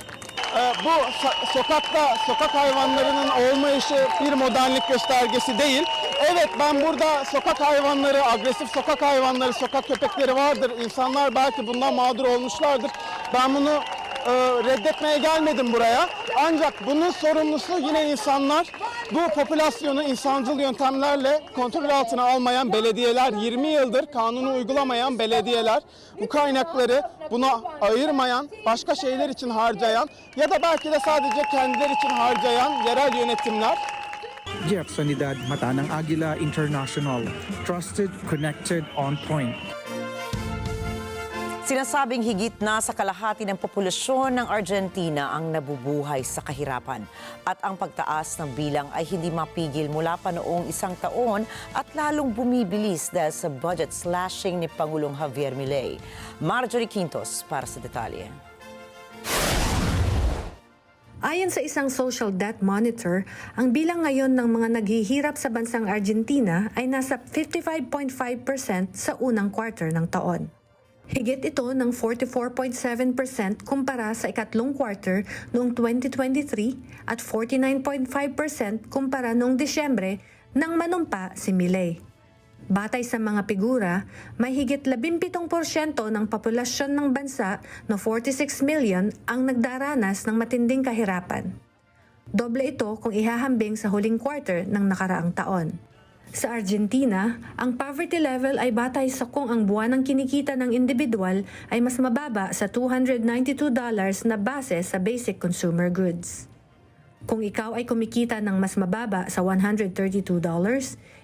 Bu sokak hayvanlarının olmayışı bir modernlik göstergesi değil. Evet, ben burada sokak hayvanları, agresif sokak hayvanları, sokak köpekleri vardır. İnsanlar belki bundan mağdur olmuşlardır. Ben bunu reddetmeye gelmedim buraya. Ancak bunun sorumlusu yine insanlar. Bu popülasyonu insancıl yöntemlerle kontrol altına almayan belediyeler, 20 yıldır kanunu uygulamayan belediyeler, bu kaynakları buna ayırmayan, başka şeyler için harcayan ya da belki de sadece kendileri için harcayan yerel yönetimler. Jeff Sanidad, mata ng Agila International. Trusted, connected, on point. Sinasabing higit na sa kalahati ng populasyon ng Argentina ang nabubuhay sa kahirapan. At ang pagtaas ng bilang ay hindi mapigil mula pa noong isang taon at lalong bumibilis dahil sa budget slashing ni Pangulong Javier Milei. Marjorie Quintos para sa detalye. Ayon sa isang social debt monitor, ang bilang ngayon ng mga naghihirap sa bansang Argentina ay nasa 55.5% sa unang quarter ng taon. Higit ito ng 44.7% kumpara sa ikatlong quarter noong 2023 at 49.5% kumpara noong Disyembre nang manumpa si Milei. Batay sa mga figura, may higit 17% ng populasyon ng bansa na 46 million ang nagdaranas ng matinding kahirapan. Doble ito kung ihahambing sa huling quarter ng nakaraang taon. Sa Argentina, ang poverty level ay batay sa kung ang buwan ng kinikita ng individual ay mas mababa sa $292 na base sa basic consumer goods. Kung ikaw ay kumikita ng mas mababa sa $132,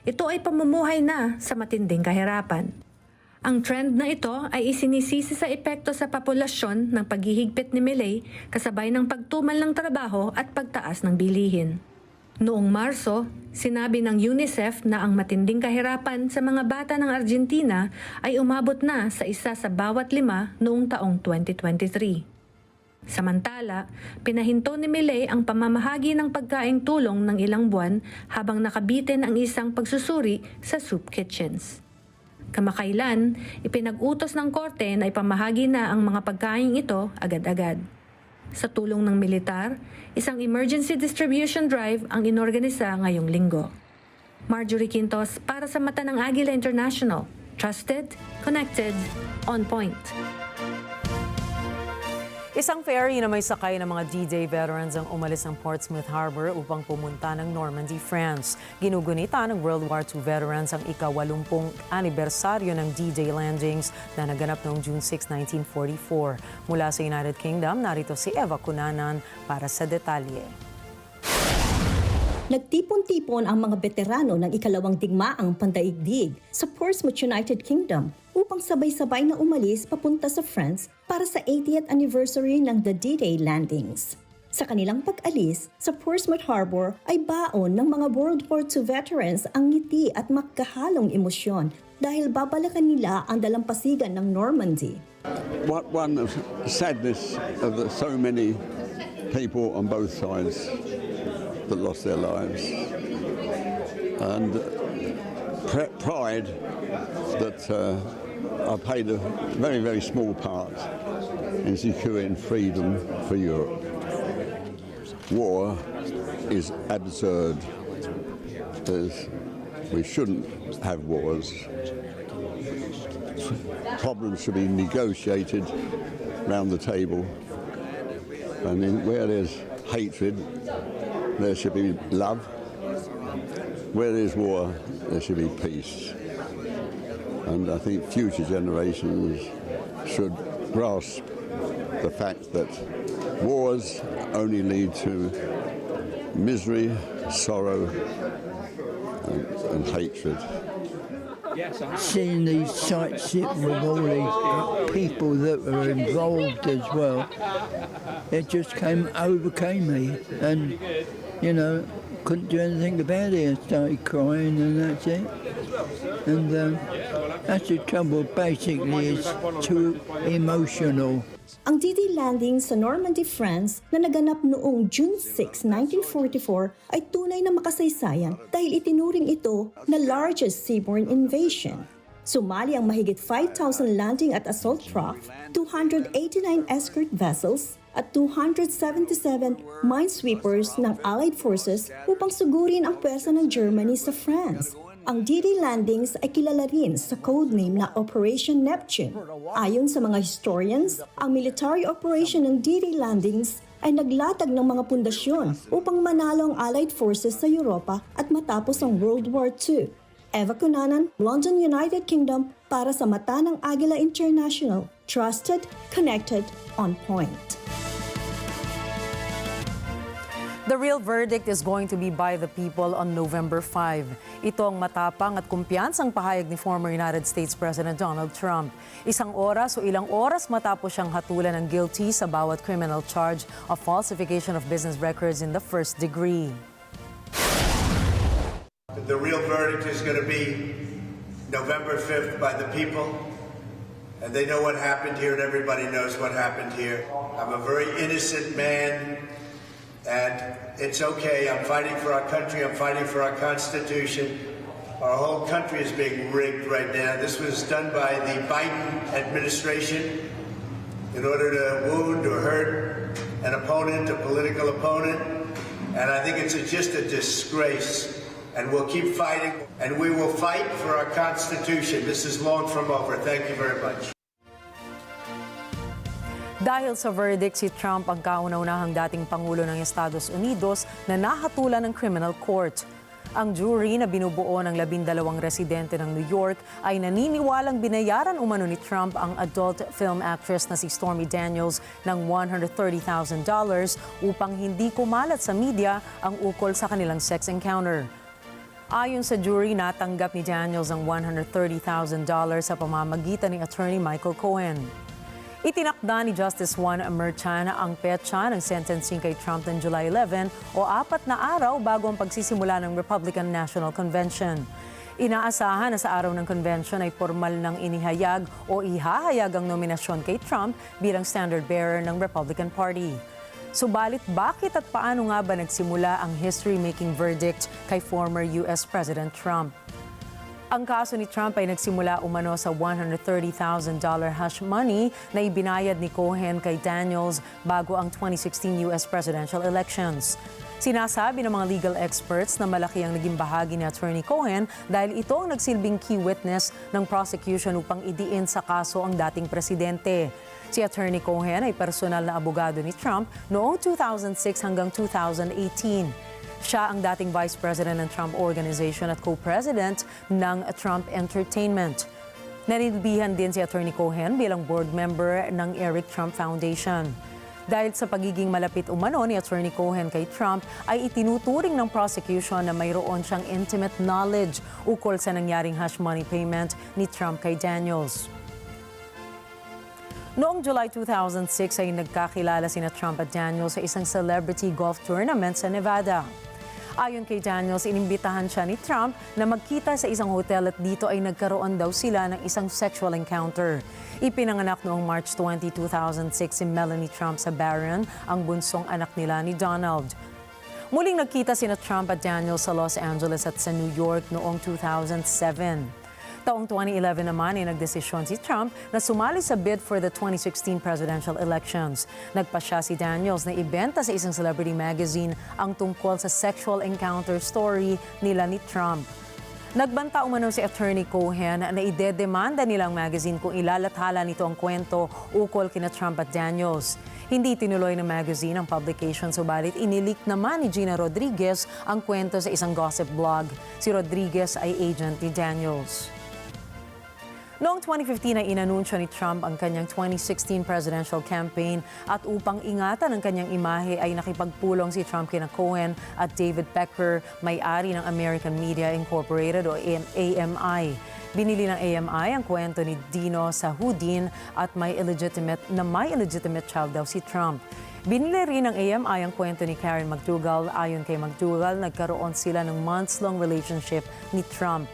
ito ay pamumuhay na sa matinding kahirapan. Ang trend na ito ay isinisisi sa epekto sa populasyon ng paghihigpit ni Milei kasabay ng pagtumal ng trabaho at pagtaas ng bilihin. Noong Marso, sinabi ng UNICEF na ang matinding kahirapan sa mga bata ng Argentina ay umabot na sa 1 sa bawat 5 noong taong 2023. Samantala, pinahinto ni Milei ang pamamahagi ng pagkaing tulong ng ilang buwan habang nakabitin ang isang pagsusuri sa soup kitchens. Kamakailan, ipinag-utos ng korte na ipamahagi na ang mga pagkaing ito agad-agad. Sa tulong ng militar, isang emergency distribution drive ang inorganisa ngayong linggo. Marjorie Quintos para sa Mata ng Agila International. Trusted, connected, on point. Isang ferry na may sakay ng mga D-Day veterans ang umalis ng Portsmouth Harbor upang pumunta ng Normandy, France. Ginugunita ng World War II veterans ang ika-80 anibersaryo ng D-Day landings na naganap noong June 6, 1944. Mula sa United Kingdom, narito si Eva Cunanan para sa detalye. Nagtipon-tipon ang mga veterano ng ikalawang digmaang pandaigdig sa Portsmouth, United Kingdom upang sabay-sabay na umalis papunta sa France para sa 80th anniversary ng the D-Day landings. Sa kanilang pag-alis sa Portsmouth Harbor ay baon ng mga World War II veterans ang ngiti at magkahalong emosyon dahil babalakan nila ang dalampasigan ng Normandy. What one of sadness of so many people on both sides that lost their lives, and pride that I played a very, very small part in securing freedom for Europe. War is absurd. We shouldn't have wars. Problems should be negotiated round the table, and where there's hatred, there should be love. Where there's war, there should be peace. And I think future generations should grasp the fact that wars only lead to misery, sorrow, and hatred. Seeing these sights with all these people that were involved as well, it just overcame me, and you know, couldn't do anything about it. I started crying, and that's it. And that's the trouble. Basically, it's too emotional. Ang D-Day landing sa Normandy, France na naganap noong June 6, 1944 ay tunay na makasaysayan dahil itinuring ito na largest seaborne invasion. Sumali ang mahigit 5,000 landing at assault craft, 289 escort vessels, at 277 minesweepers ng Allied forces upang sugurin ang pwersa ng Germany sa France. Ang D-Day landings ay kilala rin sa codename na Operation Neptune. Ayon sa mga historians, ang military operation ng D-Day landings ay naglatag ng mga pundasyon upang manalo ang Allied forces sa Europa at matapos ang World War II. Eva Cunanan, London, United Kingdom, para sa Mata ng Agila International. Trusted, connected, on point. The real verdict is going to be by the people on November 5. Ito ang matapang at kumpiyansang pahayag ni former United States President Donald Trump. Ilang oras matapos siyang hatulan ng guilty sa bawat criminal charge of falsification of business records in the first degree. The real verdict is going to be November 5th by the people. And they know what happened here, and everybody knows what happened here. I'm a very innocent man. And it's okay. I'm fighting for our country. I'm fighting for our Constitution. Our whole country is being rigged right now. This was done by the Biden administration in order to wound or hurt an opponent, a political opponent. And I think it's just a disgrace. and we'll keep fighting, and we will fight for our Constitution. This is long from over. Thank you very much. Dahil sa verdict, si Trump ang kauna-unahang dating Pangulo ng Estados Unidos na nahatulan ng criminal court. Ang jury na binubuo ng 12 residente ng New York ay naniniwalang binayaran umano ni Trump ang adult film actress na si Stormy Daniels ng $130,000 upang hindi kumalat sa media ang ukol sa kanilang sex encounter. Ayon sa jury, natanggap ni Daniels ang $130,000 sa pamamagitan ni Attorney Michael Cohen. Itinakda ni Justice Juan Merchan ang petsa ng sentencing kay Trump ng July 11 o 4 na araw bago ang pagsisimula ng Republican National Convention. Inaasahan na sa araw ng convention ay formal nang inihayag o ihahayag ang nominasyon kay Trump bilang standard-bearer ng Republican Party. Subalit bakit at paano nga ba nagsimula ang history-making verdict kay former US President Trump? Ang kaso ni Trump ay nagsimula umano sa $130,000 hush money na ibinayad ni Cohen kay Daniels bago ang 2016 US presidential elections. Sinasabi ng mga legal experts na malaki ang naging bahagi ni Attorney Cohen dahil ito ang nagsilbing key witness ng prosecution upang idiin sa kaso ang dating presidente. Si Attorney Cohen ay personal na abogado ni Trump noong 2006 hanggang 2018. Siya ang dating Vice President ng Trump Organization at Co-President ng Trump Entertainment. Naninilbihan din si Attorney Cohen bilang board member ng Eric Trump Foundation. Dahil sa pagiging malapit umano ni Attorney Cohen kay Trump, ay itinuturing ng prosecution na mayroon siyang intimate knowledge ukol sa nangyaring hush money payment ni Trump kay Daniels. Noong July 2006 ay nagkakilala sina Trump at Daniels sa isang celebrity golf tournament sa Nevada. Ayon kay Daniels, inimbitahan siya ni Trump na magkita sa isang hotel at dito ay nagkaroon daw sila ng isang sexual encounter. Ipinanganak noong March 20, 2006 si Melanie Trump sa Barron, ang bunsong anak nila ni Donald. Muling nagkita sina Trump at Daniels sa Los Angeles at sa New York noong 2007. Taong 2011 naman ay nagdesisyon si Trump na sumali sa bid for the 2016 presidential elections. Nagpasya si Daniels na ibenta sa isang celebrity magazine ang tungkol sa sexual encounter story nila ni Trump. Nagbanta umano si Attorney Cohen na idedemanda nilang magazine kung ilalathala nito ang kwento ukol kina Trump at Daniels. Hindi tinuloy ng magazine ang publication, subalit inileak naman ni Gina Rodriguez ang kwento sa isang gossip blog. Si Rodriguez ay agent ni Daniels. Noong 2015 ay inanunsyo ni Trump ang kanyang 2016 presidential campaign at upang ingatan ang kanyang imahe ay nakipagpulong si Trump kina Cohen at David Pecker, may-ari ng American Media Incorporated o AMI. Binili ng AMI ang kwento ni Dino Sahudin at may illegitimate child daw si Trump. Binili rin ng AMI ang kwento ni Karen McDougal. Ayon kay McDougal, nagkaroon sila ng months-long relationship ni Trump.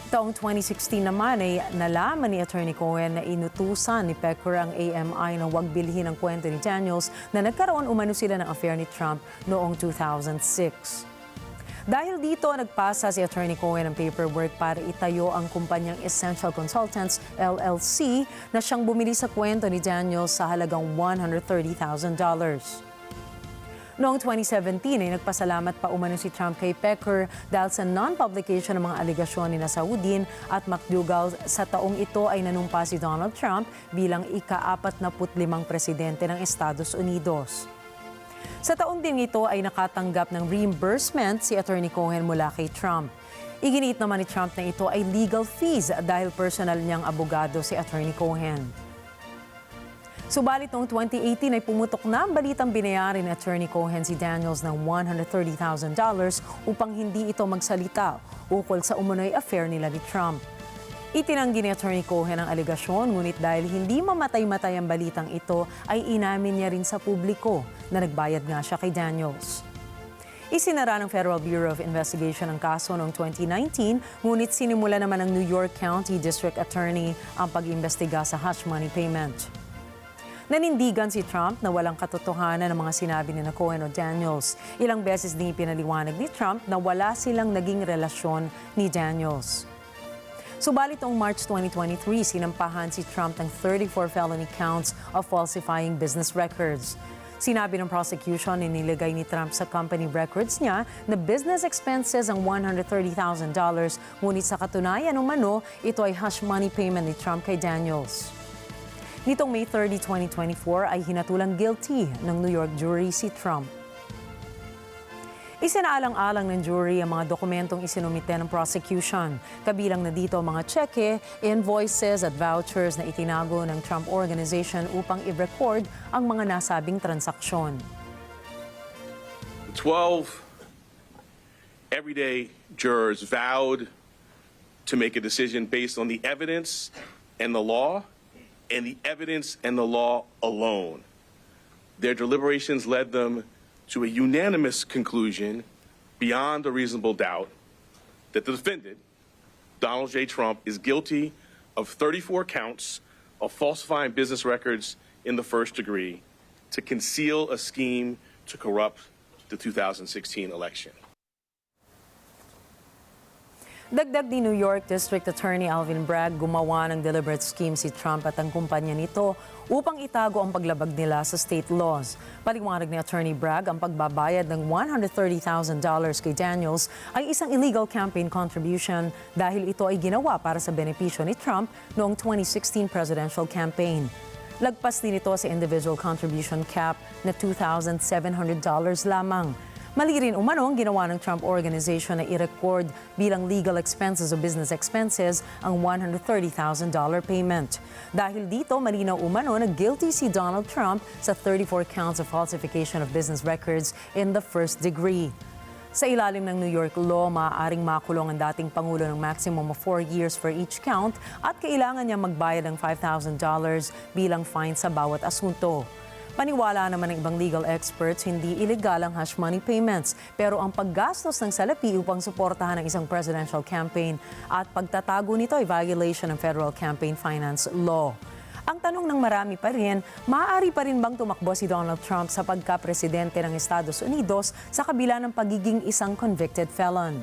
Taong 2016 naman ay nalaman ni Attorney Cohen na inutusan ni Pecker ang AMI na huwag bilhin ang kwento ni Daniels na nagkaroon umano sila ng affair ni Trump noong 2006. Dahil dito, nagpasa si Attorney Cohen ng paperwork para itayo ang kumpanyang Essential Consultants LLC na siyang bumili sa kwento ni Daniels sa halagang $130,000. Noong 2017 ay nagpasalamat pa umano si Trump kay Pecker dahil sa non-publication ng mga aligasyon ni Saudin at McDougal. Sa taong ito ay nanumpa si Donald Trump bilang ika-45 presidente ng Estados Unidos. Sa taong din ito ay nakatanggap ng reimbursement si Attorney Cohen mula kay Trump. Iginiit naman ni Trump na ito ay legal fees dahil personal niyang abogado si Attorney Cohen. Subalit noong 2018 ay pumutok na ang balitang binayaran ni Attorney Cohen si Daniels ng $130,000 upang hindi ito magsalita ukol sa umano'y affair nila ni Trump. Itinanggi ni Attorney Cohen ang aligasyon, ngunit dahil hindi mamatay-matay ang balitang ito, ay inamin niya rin sa publiko na nagbayad nga siya kay Daniels. Isinara ng Federal Bureau of Investigation ang kaso noong 2019, ngunit sinimula naman ng New York County District Attorney ang pag-imbestiga sa hush money payment. Nanindigan si Trump na walang katotohanan ng mga sinabi ni Cohen o Daniels. Ilang beses din pinaliwanag ni Trump na wala silang naging relasyon ni Daniels. Subalit noong March 2023, sinampahan si Trump ng 34 felony counts of falsifying business records. Sinabi ng prosecution na nilagay ni Trump sa company records niya na business expenses ang $130,000, ngunit sa katunayan umano, ito ay hush money payment ni Trump kay Daniels. Nitong May 30, 2024 ay hinatulang guilty ng New York jury si Trump. Isinaalang-alang ng jury ang mga dokumentong isinumite ng prosecution. Kabilang na dito mga tseke, invoices at vouchers na itinago ng Trump Organization upang i-record ang mga nasabing transaksyon. 12 everyday jurors vowed to make a decision based on the evidence and the law, and the evidence and the law alone. Their deliberations led them to a unanimous conclusion beyond a reasonable doubt that the defendant, Donald J. Trump, is guilty of 34 counts of falsifying business records in the first degree to conceal a scheme to corrupt the 2016 election. Dagdag ni New York District Attorney Alvin Bragg, gumawa ng deliberate scheme si Trump at ang kumpanya nito upang itago ang paglabag nila sa state laws. Paliwanag ni Attorney Bragg, ang pagbabayad ng $130,000 kay Daniels ay isang illegal campaign contribution dahil ito ay ginawa para sa benepisyo ni Trump noong 2016 presidential campaign. Lagpas din ito sa individual contribution cap na $2,700 lamang. Mali rin umano ang ginawa ng Trump Organization na i-record bilang legal expenses o business expenses ang $130,000 payment. Dahil dito, malinaw umano na guilty si Donald Trump sa 34 counts of falsification of business records in the first degree. Sa ilalim ng New York law, maaaring makulong ang dating Pangulo ng maximum of 4 years for each count at kailangan niya magbayad ng $5,000 bilang fine sa bawat asunto. Paniwala naman ng ibang legal experts, hindi illegal ang hush money payments, pero ang paggastos ng salapi upang suportahan ang isang presidential campaign at pagtatago nito ay violation ng federal campaign finance law. Ang tanong ng marami pa rin, maaari pa rin bang tumakbo si Donald Trump sa pagka-presidente ng Estados Unidos sa kabila ng pagiging isang convicted felon?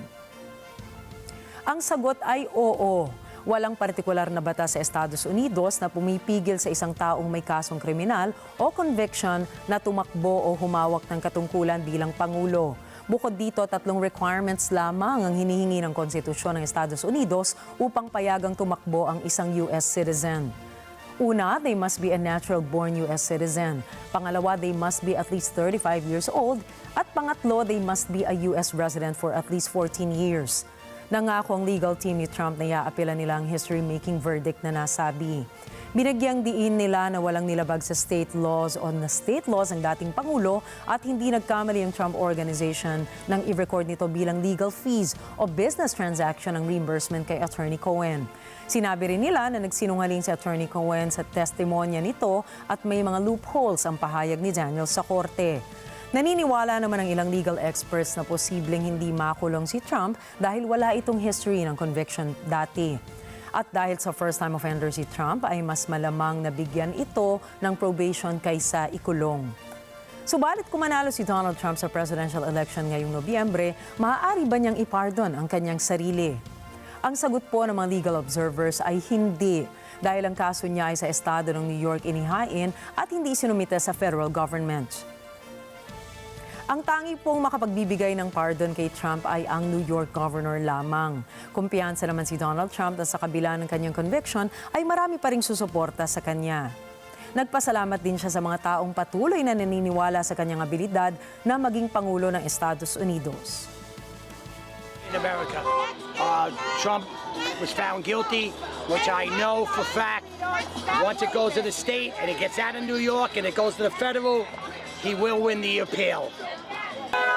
Ang sagot ay oo. Walang partikular na batas sa Estados Unidos na pumipigil sa isang taong may kasong kriminal o conviction na tumakbo o humawak ng katungkulan bilang Pangulo. Bukod dito, 3 requirements lamang ang hinihingi ng konstitusyon ng Estados Unidos upang payagang tumakbo ang isang U.S. citizen. Una, they must be a natural-born U.S. citizen. Pangalawa, they must be at least 35 years old. At pangatlo, they must be a U.S. resident for at least 14 years. Nangako ang legal team ni Trump na iaapela nila ang history-making verdict na nasabi. Binagyang diin nila na walang nilabag sa state laws o na state laws ang dating Pangulo at hindi nagkamali ang Trump Organization nang i-record nito bilang legal fees o business transaction ng reimbursement kay Attorney Cohen. Sinabi rin nila na nagsinungaling si Attorney Cohen sa testimonya nito at may mga loopholes ang pahayag ni Daniel sa korte. Naniniwala naman ang ilang legal experts na posibleng hindi makulong si Trump dahil wala itong history ng conviction dati. At dahil sa first-time offender si Trump ay mas malamang na bigyan ito ng probation kaysa ikulong. Subalit kung manalo si Donald Trump sa presidential election ngayong Nobyembre, maaari ba niyang ipardon ang kanyang sarili? Ang sagot po ng mga legal observers ay hindi, dahil ang kaso niya ay sa estado ng New York inihain at hindi sinumite sa federal government. Ang tangi pong makapagbibigay ng pardon kay Trump ay ang New York governor lamang. Kumpiyansa naman si Donald Trump na sa kabila ng kanyang conviction ay marami pa ring susuporta sa kanya. Nagpasalamat din siya sa mga taong patuloy na naniniwala sa kanyang abilidad na maging Pangulo ng Estados Unidos. In America, Trump was found guilty, which I know for fact. Once it goes to the state and it gets out of New York and it goes to the federal, he will win the appeal.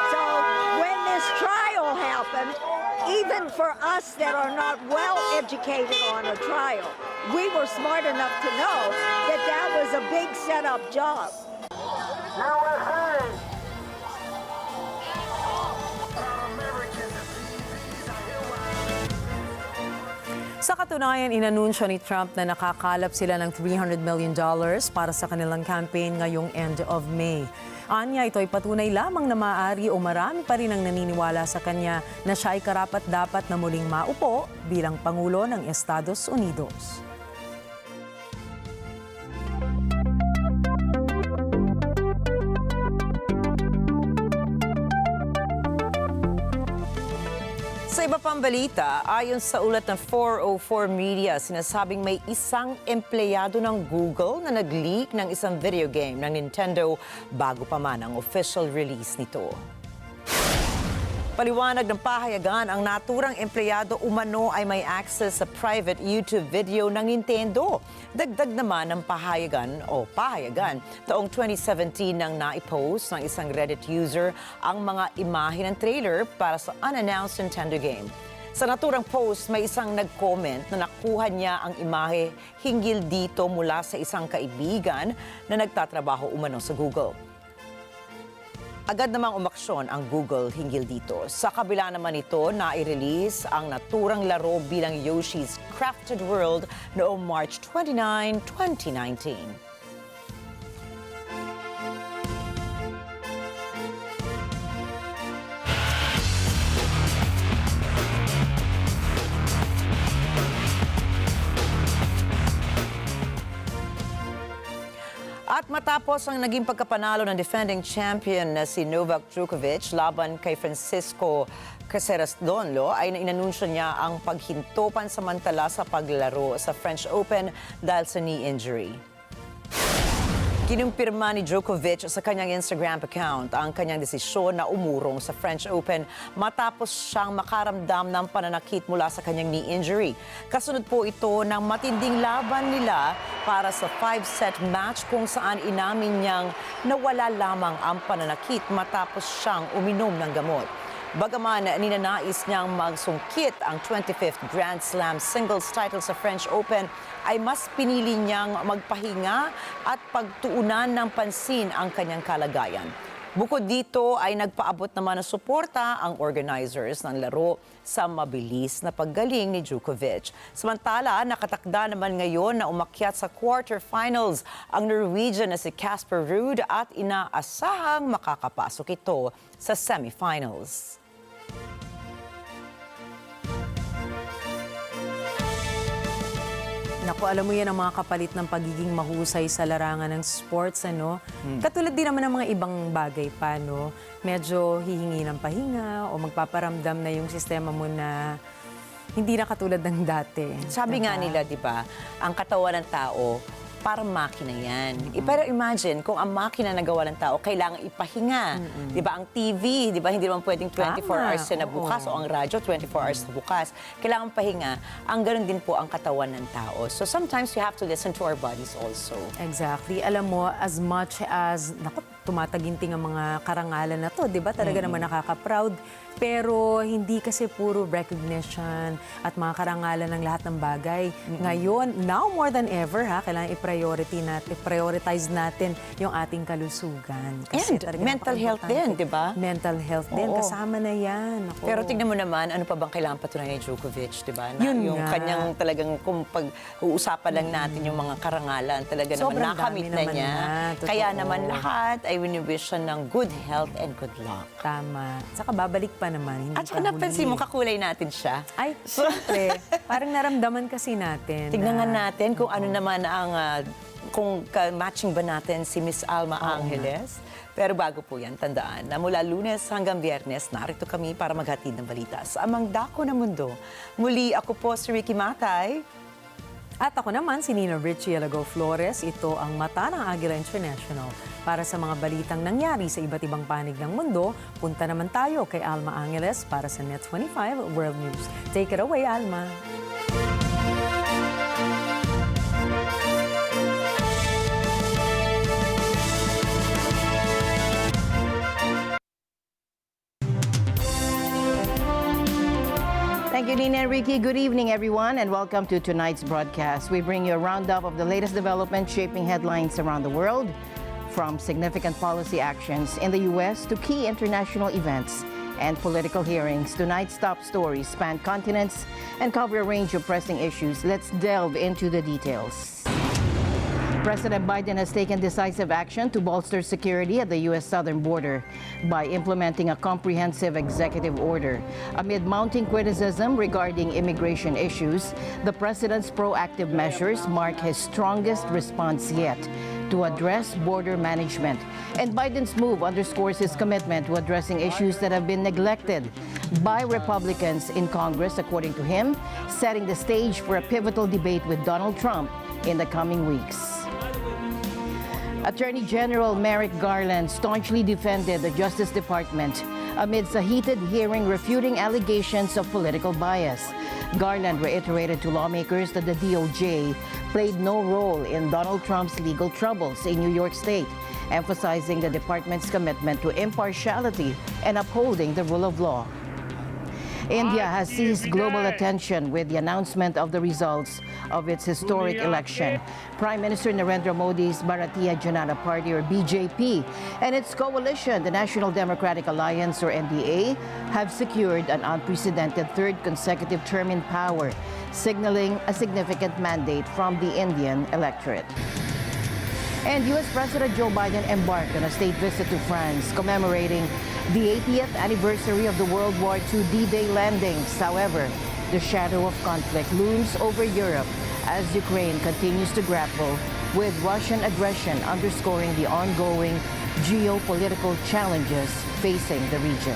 So when this trial happened, even for us that are not well educated on a trial, we were smart enough to know that that was a big setup job. Sa katunayan, inanunsyo ni Trump na nakakalap sila ng $300 million para sa kanilang campaign ngayong end of May. Anya, ito ay patunay lamang na maaari o marami pa rin ang naniniwala sa kanya na siya ay karapat-dapat na muling maupo bilang Pangulo ng Estados Unidos. Sa iba pang balita, ayon sa ulat ng 404 Media, sinasabing may isang empleyado ng Google na nag-leak ng isang video game ng Nintendo bago pa man ang official release nito. Paliwanag ng pahayagan, ang naturang empleyado umano ay may access sa private YouTube video ng Nintendo. Dagdag naman ng pahayagan, taong 2017 nang naipost ng isang Reddit user ang mga imahe ng trailer para sa unannounced Nintendo game. Sa naturang post, may isang nag-comment na nakuha niya ang imahe hinggil dito mula sa isang kaibigan na nagtatrabaho umano sa Google. Agad namang umaksyon ang Google hinggil dito. Sa kabila naman ito, nai-release ang naturang laro bilang Yoshi's Crafted World noong March 29, 2019. At matapos ang naging pagkapanalo ng defending champion na si Novak Djokovic laban kay Francisco Caceres-Donlo, ay inanunsyo niya ang paghinto pansamantala sa paglaro sa French Open dahil sa knee injury. Kinumpirma ni Djokovic sa kanyang Instagram account ang kanyang desisyon na umurong sa French Open matapos siyang makaramdam ng pananakit mula sa kanyang knee injury. Kasunod po ito ng matinding laban nila para sa 5-set match kung saan inamin niyang nawala lamang ang pananakit matapos siyang uminom ng gamot. Bagaman ninanais niyang magsungkit ang 25th Grand Slam singles title sa French Open, ay mas pinili niyang magpahinga at pagtuunan ng pansin ang kanyang kalagayan. Bukod dito ay nagpaabot naman ng suporta ang organizers ng laro sa mabilis na paggaling ni Djokovic. Samantala, nakatakda naman ngayon na umakyat sa quarterfinals ang Norwegian na si Casper Ruud at inaasahang makakapasok ito sa semifinals. Naku, alam mo yan ang mga kapalit ng pagiging mahusay sa larangan ng sports, ano? Katulad din naman ng mga ibang bagay pa, no? Medyo hihingi ng pahinga o magpaparamdam na yung sistema mo na hindi na katulad ng dati. Sabi nga nila, di ba, ang katawan ng tao, parang makina yan. Pero imagine, kung ang makina na gawa ng tao, kailangan ipahinga. Di ba, ang TV, di ba, hindi naman pwedeng 24 hours na bukas o ang radyo 24 hours na bukas. Kailangan pahinga. Ang ganun din po ang katawan ng tao. So sometimes we have to listen to our bodies also. Exactly. Alam mo, as much as, naku, tumataginting ang mga karangalan na to, di ba? Talaga naman nakaka-proud. Pero hindi kasi puro recognition at mga karangalan ng lahat ng bagay. Ngayon, now more than ever, kailangan i-prioritize natin yung ating kalusugan. Kasi and mental health din, di ba? Mental health din, kasama na yan. Ako. Pero tignan mo naman, ano pa bang kailangan patunayan ni Djokovic, di ba? Yun yung nga. kanyang talagang, kung pag-uusapan lang natin yung mga karangalan, talaga Sobrang naman nakamit dami na naman niya. na, Kaya totoo. naman lahat ay wini-wish siya ng good health and good luck. Tama. Saka babalik pa naman. Hindi At saka napansin mo, kakulay natin siya. Ay, syempre. Parang naramdaman kasi natin. Tignan nga natin kung ano naman ang, kung matching ba natin si Miss Alma Angeles. Pero bago po yan, tandaan na mula Lunes hanggang Biyernes, narito kami para maghatid ng balita sa amang dako ng mundo. Muli, ako po si Ricky Matay. At ako naman, si Nina Richie Alago Flores. Ito ang mata ng Agila International. Para sa mga balitang nangyari sa iba't ibang panig ng mundo, punta naman tayo kay Alma Angeles para sa Net 25 World News. Take it away, Alma. Thank you, Nina and Ricky. Good evening, everyone, and welcome to tonight's broadcast. We bring you a roundup of the latest developments shaping headlines around the world, from significant policy actions in the U.S. to key international events and political hearings. Tonight's top stories span continents and cover a range of pressing issues. Let's delve into the details. President Biden has taken decisive action to bolster security at the U.S. southern border by implementing a comprehensive executive order. Amid mounting criticism regarding immigration issues, the president's proactive measures mark his strongest response yet to address border management. And Biden's move underscores his commitment to addressing issues that have been neglected by Republicans in Congress, according to him, setting the stage for a pivotal debate with Donald Trump in the coming weeks. Attorney General Merrick Garland staunchly defended the Justice Department amidst a heated hearing refuting allegations of political bias. Garland reiterated to lawmakers that the DOJ played no role in Donald Trump's legal troubles in New York State, emphasizing the department's commitment to impartiality and upholding the rule of law. India has seized global attention with the announcement of the results of its historic election. Prime Minister Narendra Modi's Bharatiya Janata Party, or BJP, and its coalition, the National Democratic Alliance, or NDA, have secured an unprecedented third consecutive term in power, signaling a significant mandate from the Indian electorate. And U.S. President Joe Biden embarked on a state visit to France, commemorating the 80th anniversary of the World War II D-Day landings. However, the shadow of conflict looms over Europe as Ukraine continues to grapple with Russian aggression, underscoring the ongoing geopolitical challenges facing the region.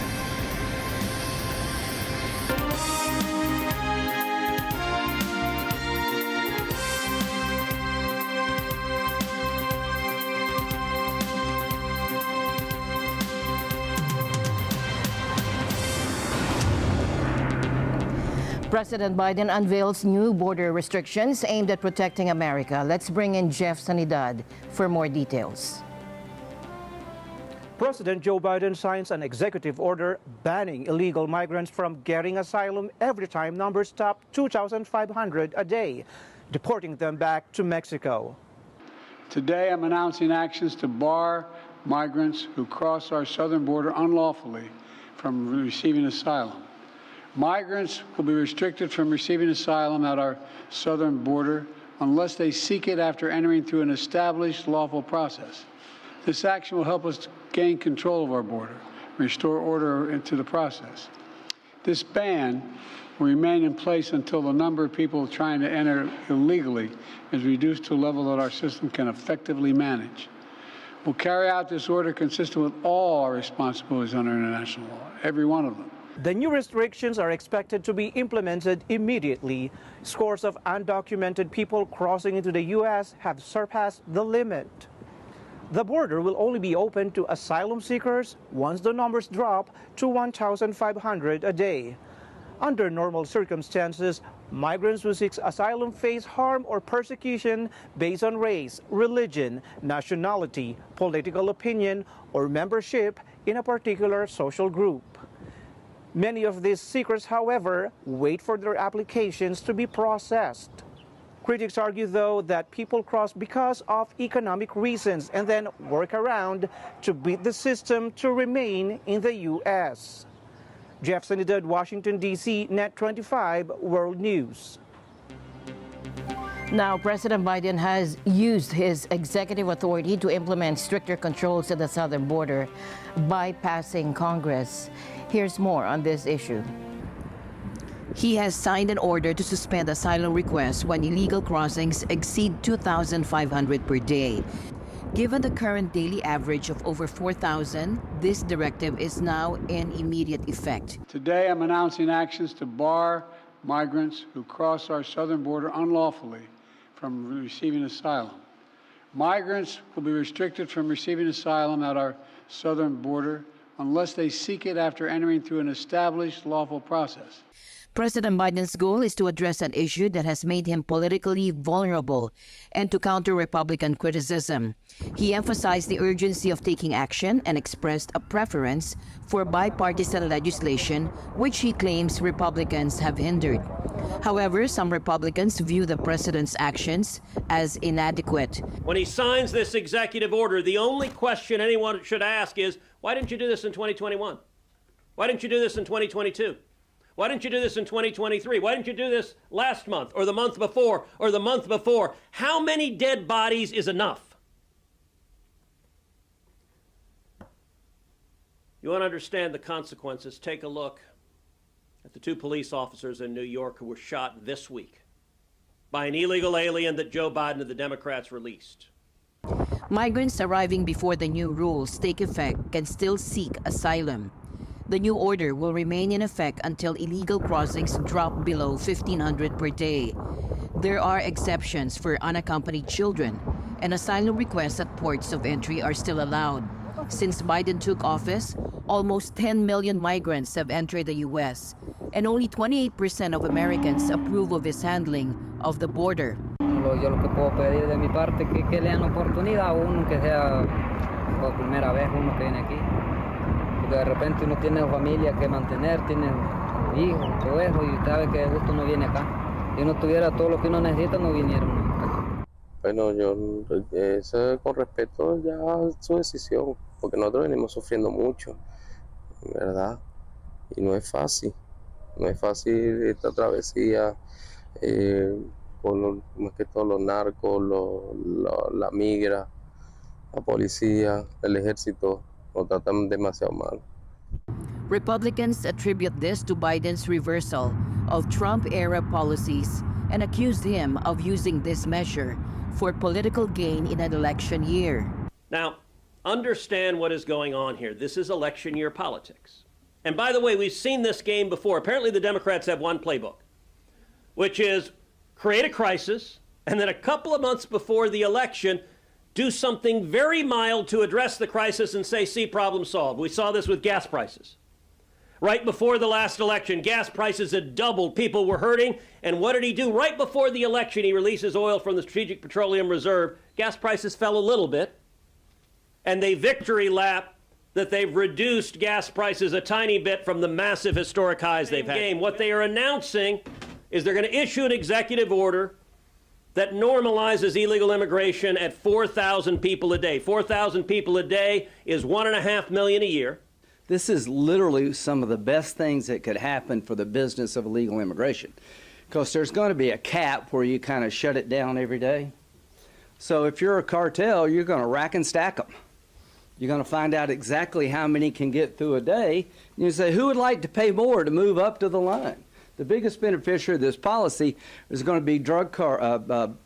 President Biden unveils new border restrictions aimed at protecting America. Let's bring in Jeff Sanidad for more details. President Joe Biden signs an executive order banning illegal migrants from getting asylum every time numbers top 2,500 a day, deporting them back to Mexico. Today, I'm announcing actions to bar migrants who cross our southern border unlawfully from receiving asylum. Migrants will be restricted from receiving asylum at our southern border unless they seek it after entering through an established lawful process. This action will help us gain control of our border, restore order into the process. This ban will remain in place until the number of people trying to enter illegally is reduced to a level that our system can effectively manage. We'll carry out this order consistent with all our responsibilities under international law, every one of them. The new restrictions are expected to be implemented immediately. Scores of undocumented people crossing into the U.S. have surpassed the limit. The border will only be open to asylum seekers once the numbers drop to 1,500 a day. Under normal circumstances, migrants who seek asylum face harm or persecution based on race, religion, nationality, political opinion, or membership in a particular social group. Many of these seekers, however, wait for their applications to be processed. Critics argue, though, that people cross because of economic reasons and then work around to beat the system to remain in the U.S. Jeff Sanidad, Washington, D.C., Net 25, World News. Now, President Biden has used his executive authority to implement stricter controls at the southern border, bypassing Congress. Here's more on this issue. He has signed an order to suspend asylum requests when illegal crossings exceed 2,500 per day. Given the current daily average of over 4,000, this directive is now in immediate effect. Today, I'm announcing actions to bar migrants who cross our southern border unlawfully from receiving asylum. Migrants will be restricted from receiving asylum at our southern border unless they seek it after entering through an established lawful process. President Biden's goal is to address an issue that has made him politically vulnerable and to counter Republican criticism. He emphasized the urgency of taking action and expressed a preference for bipartisan legislation, which he claims Republicans have hindered. However, some Republicans view the president's actions as inadequate. When he signs this executive order, the only question anyone should ask is, why didn't you do this in 2021? Why didn't you do this in 2022? Why didn't you do this in 2023? Why didn't you do this last month or the month before or the month before? How many dead bodies is enough? You want to understand the consequences? Take a look at the 2 police officers in New York who were shot this week by an illegal alien that Joe Biden and the Democrats released. Migrants arriving before the new rules take effect can still seek asylum. The new order will remain in effect until illegal crossings drop below 1,500 per day. There are exceptions for unaccompanied children, and asylum requests at ports of entry are still allowed. Since Biden took office, almost 10 million migrants have entered the U.S., and only 28% of Americans approve of his handling of the border. Yo lo que puedo pedir de mi parte es que le den oportunidad a uno que sea por primera vez uno que viene aquí. Porque de repente uno tiene familia que mantener, tiene hijos, todo eso, y sabe que de gusto no viene acá. Si uno tuviera todo lo que uno necesita, no viniera uno acá. Bueno, yo eso con respeto ya a su decisión, porque nosotros venimos sufriendo mucho, ¿verdad? Y no es fácil esta travesía, con más que todo los narcos, la migra, la policía, el ejército, nos tratan demasiado mal. Republicans attribute this to Biden's reversal of Trump-era policies and accused him of using this measure for political gain in an election year. Now, understand what is going on here. This is election year politics. And by the way, we've seen this game before. Apparently the Democrats have one playbook, which is create a crisis, and then a couple of months before the election, do something very mild to address the crisis and say, see, problem solved. We saw this with gas prices. Right before the last election, gas prices had doubled. People were hurting. And what did he do? Right before the election, he releases oil from the Strategic Petroleum Reserve. Gas prices fell a little bit. And they victory lap that they've reduced gas prices a tiny bit from the massive historic highs they've had. What they are announcing is they're going to issue an executive order that normalizes illegal immigration at 4,000 people a day. 4,000 people a day is 1.5 million a year. This is literally some of the best things that could happen for the business of illegal immigration, because there's going to be a cap where you kind of shut it down every day. So if you're a cartel, you're going to rack and stack them. You're going to find out exactly how many can get through a day. And you say, who would like to pay more to move up to the line? The biggest beneficiary of this policy is going to be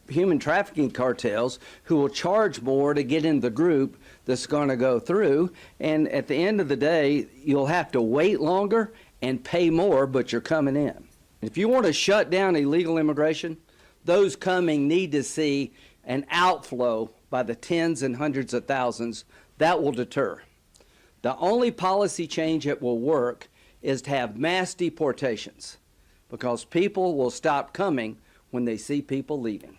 human trafficking cartels who will charge more to get in the group that's going to go through. And at the end of the day, you'll have to wait longer and pay more, but you're coming in. If you want to shut down illegal immigration, those coming need to see an outflow by the tens and hundreds of thousands. That will deter. The only policy change that will work is to have mass deportations, because people will stop coming when they see people leaving.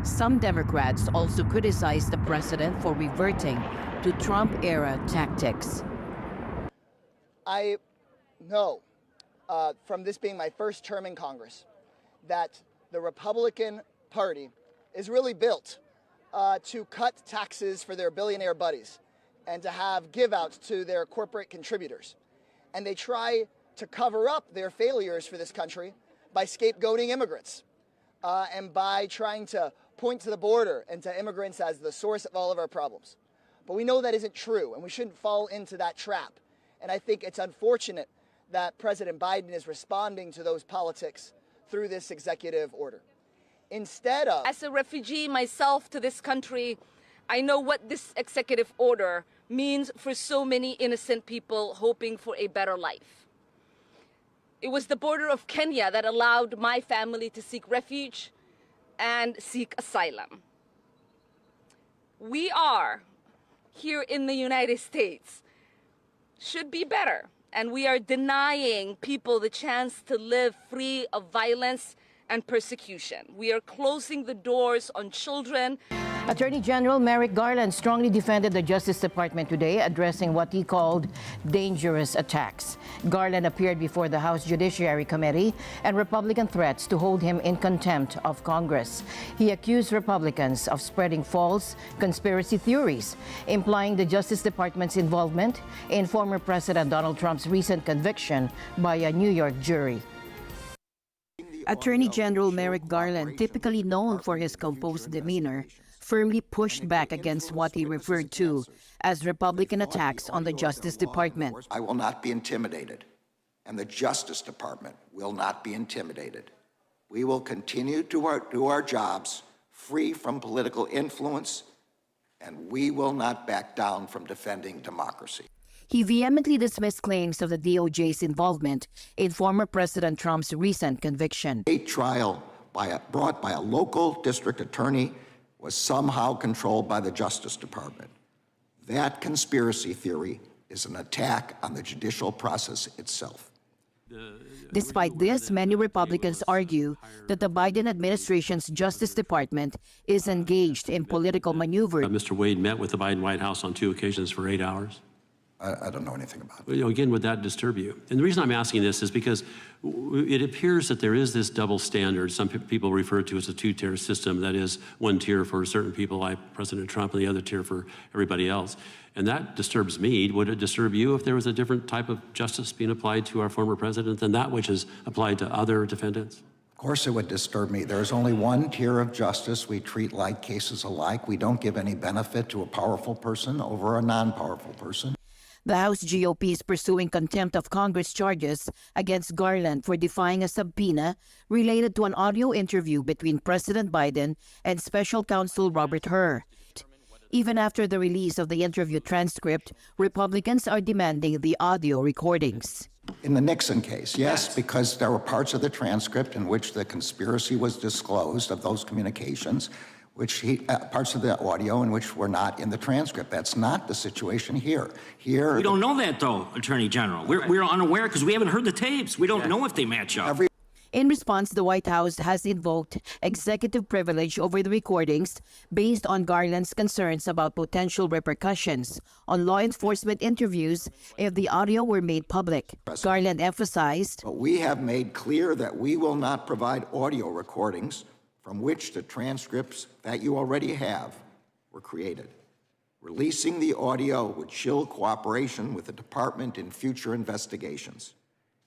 Some Democrats also criticized the president for reverting to Trump-era tactics. I know from this being my first term in Congress that the Republican Party is really built to cut taxes for their billionaire buddies and to have give-outs to their corporate contributors. And they try to cover up their failures for this country by scapegoating immigrants and by trying to point to the border and to immigrants as the source of all of our problems. But we know that isn't true, and we shouldn't fall into that trap. And I think it's unfortunate that President Biden is responding to those politics through this executive order. Instead of... As a refugee myself to this country, I know what this executive order means for so many innocent people hoping for a better life. It was the border of Kenya that allowed my family to seek refuge and seek asylum. We are, here in the United States, should be better, and we are denying people the chance to live free of violence and persecution. We are closing the doors on children. Attorney General Merrick Garland strongly defended the Justice Department today, addressing what he called dangerous attacks. Garland appeared before the House Judiciary Committee and Republican threats to hold him in contempt of Congress. He accused Republicans of spreading false conspiracy theories, implying the Justice Department's involvement in former President Donald Trump's recent conviction by a New York jury. Attorney General Merrick Garland, typically known for his composed demeanor, firmly pushed back against what he referred to as Republican attacks on the Justice Department. I will not be intimidated, and the Justice Department will not be intimidated. We will continue to do our jobs free from political influence and we will not back down from defending democracy. He vehemently dismissed claims of the DOJ's involvement in former President Trump's recent conviction. A trial brought by a local district attorney was somehow controlled by the Justice Department. That conspiracy theory is an attack on the judicial process itself. Despite this, many Republicans argue that the Biden administration's Justice Department is engaged in political maneuver. Mr. Wade met with the Biden White House on 2 occasions for 8 hours. I don't know anything about it. You know, again, would that disturb you? And the reason I'm asking this is because it appears that there is this double standard. Some people refer to as a two-tier system. That is, one tier for certain people like President Trump and the other tier for everybody else. And that disturbs me. Would it disturb you if there was a different type of justice being applied to our former president than that which is applied to other defendants? Of course it would disturb me. There's only one tier of justice. We treat like cases alike. We don't give any benefit to a powerful person over a non-powerful person. The House GOP is pursuing contempt of Congress charges against Garland for defying a subpoena related to an audio interview between President Biden and Special Counsel Robert Hur. Even after the release of the interview transcript, Republicans are demanding the audio recordings. In the Nixon case, yes, because there were parts of the transcript in which the conspiracy was disclosed of those communications, parts of the audio in which were not in the transcript. That's not the situation here. We don't know that, though, Attorney General. We're unaware because we haven't heard the tapes. We don't know if they match up. In response, the White House has invoked executive privilege over the recordings based on Garland's concerns about potential repercussions on law enforcement interviews if the audio were made public. Garland emphasized, "But we have made clear that we will not provide audio recordings from which the transcripts that you already have were created. Releasing the audio would chill cooperation with the department in future investigations,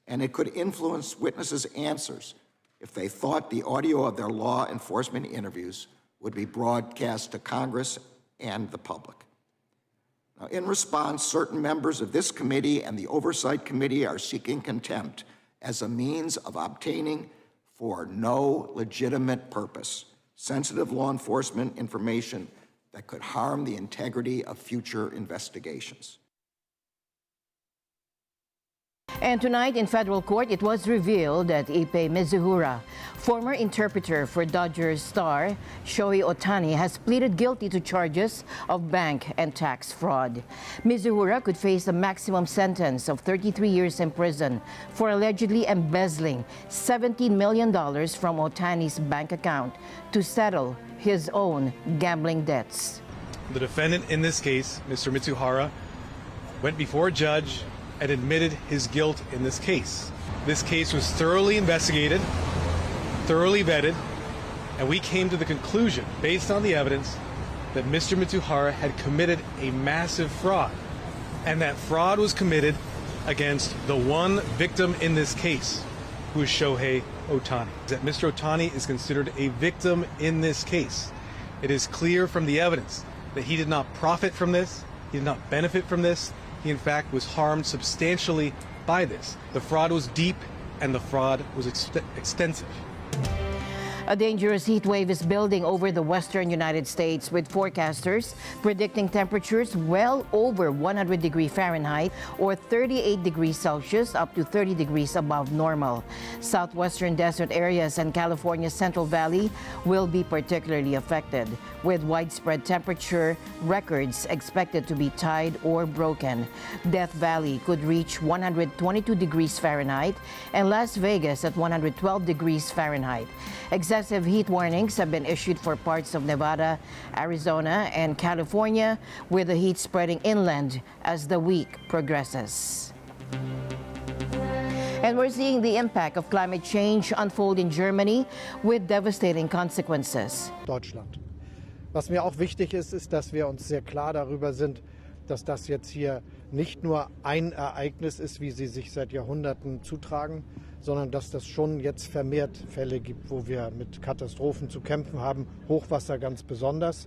and it could influence witnesses' answers if they thought the audio of their law enforcement interviews would be broadcast to Congress and the public." Now, in response, certain members of this committee and the Oversight Committee are seeking contempt as a means of obtaining, for no legitimate purpose, sensitive law enforcement information that could harm the integrity of future investigations. And tonight in federal court, it was revealed that Ipe Mizuhura, former interpreter for Dodgers star Shohei Ohtani, has pleaded guilty to charges of bank and tax fraud. Mizuhura could face a maximum sentence of 33 years in prison for allegedly embezzling $17 million from Ohtani's bank account to settle his own gambling debts. The defendant in this case, Mr. Mitsuhara, went before a judge and admitted his guilt in this case. This case was thoroughly investigated, thoroughly vetted, and we came to the conclusion, based on the evidence, that Mr. Mitsuhara had committed a massive fraud, and that fraud was committed against the one victim in this case, who is Shohei Ohtani. That Mr. Ohtani is considered a victim in this case. It is clear from the evidence that he did not profit from this, he did not benefit from this. He, in fact, was harmed substantially by this. The fraud was deep and the fraud was extensive. A dangerous heat wave is building over the western United States, with forecasters predicting temperatures well over 100 degrees Fahrenheit or 38 degrees Celsius up to 30 degrees above normal. Southwestern desert areas and California's Central Valley will be particularly affected, with widespread temperature records expected to be tied or broken. Death Valley could reach 122 degrees Fahrenheit and Las Vegas at 112 degrees Fahrenheit. Excessive heat warnings have been issued for parts of Nevada, Arizona, and California, with the heat spreading inland as the week progresses. And we're seeing the impact of climate change unfold in Germany with devastating consequences. Deutschland. Was mir auch wichtig ist, ist, dass wir uns sehr klar darüber sind, dass das jetzt hier nicht nur ein Ereignis ist, wie sie sich seit Jahrhunderten zutragen, sondern dass das schon jetzt vermehrt Fälle gibt, wo wir mit Katastrophen zu kämpfen haben, Hochwasser ganz besonders.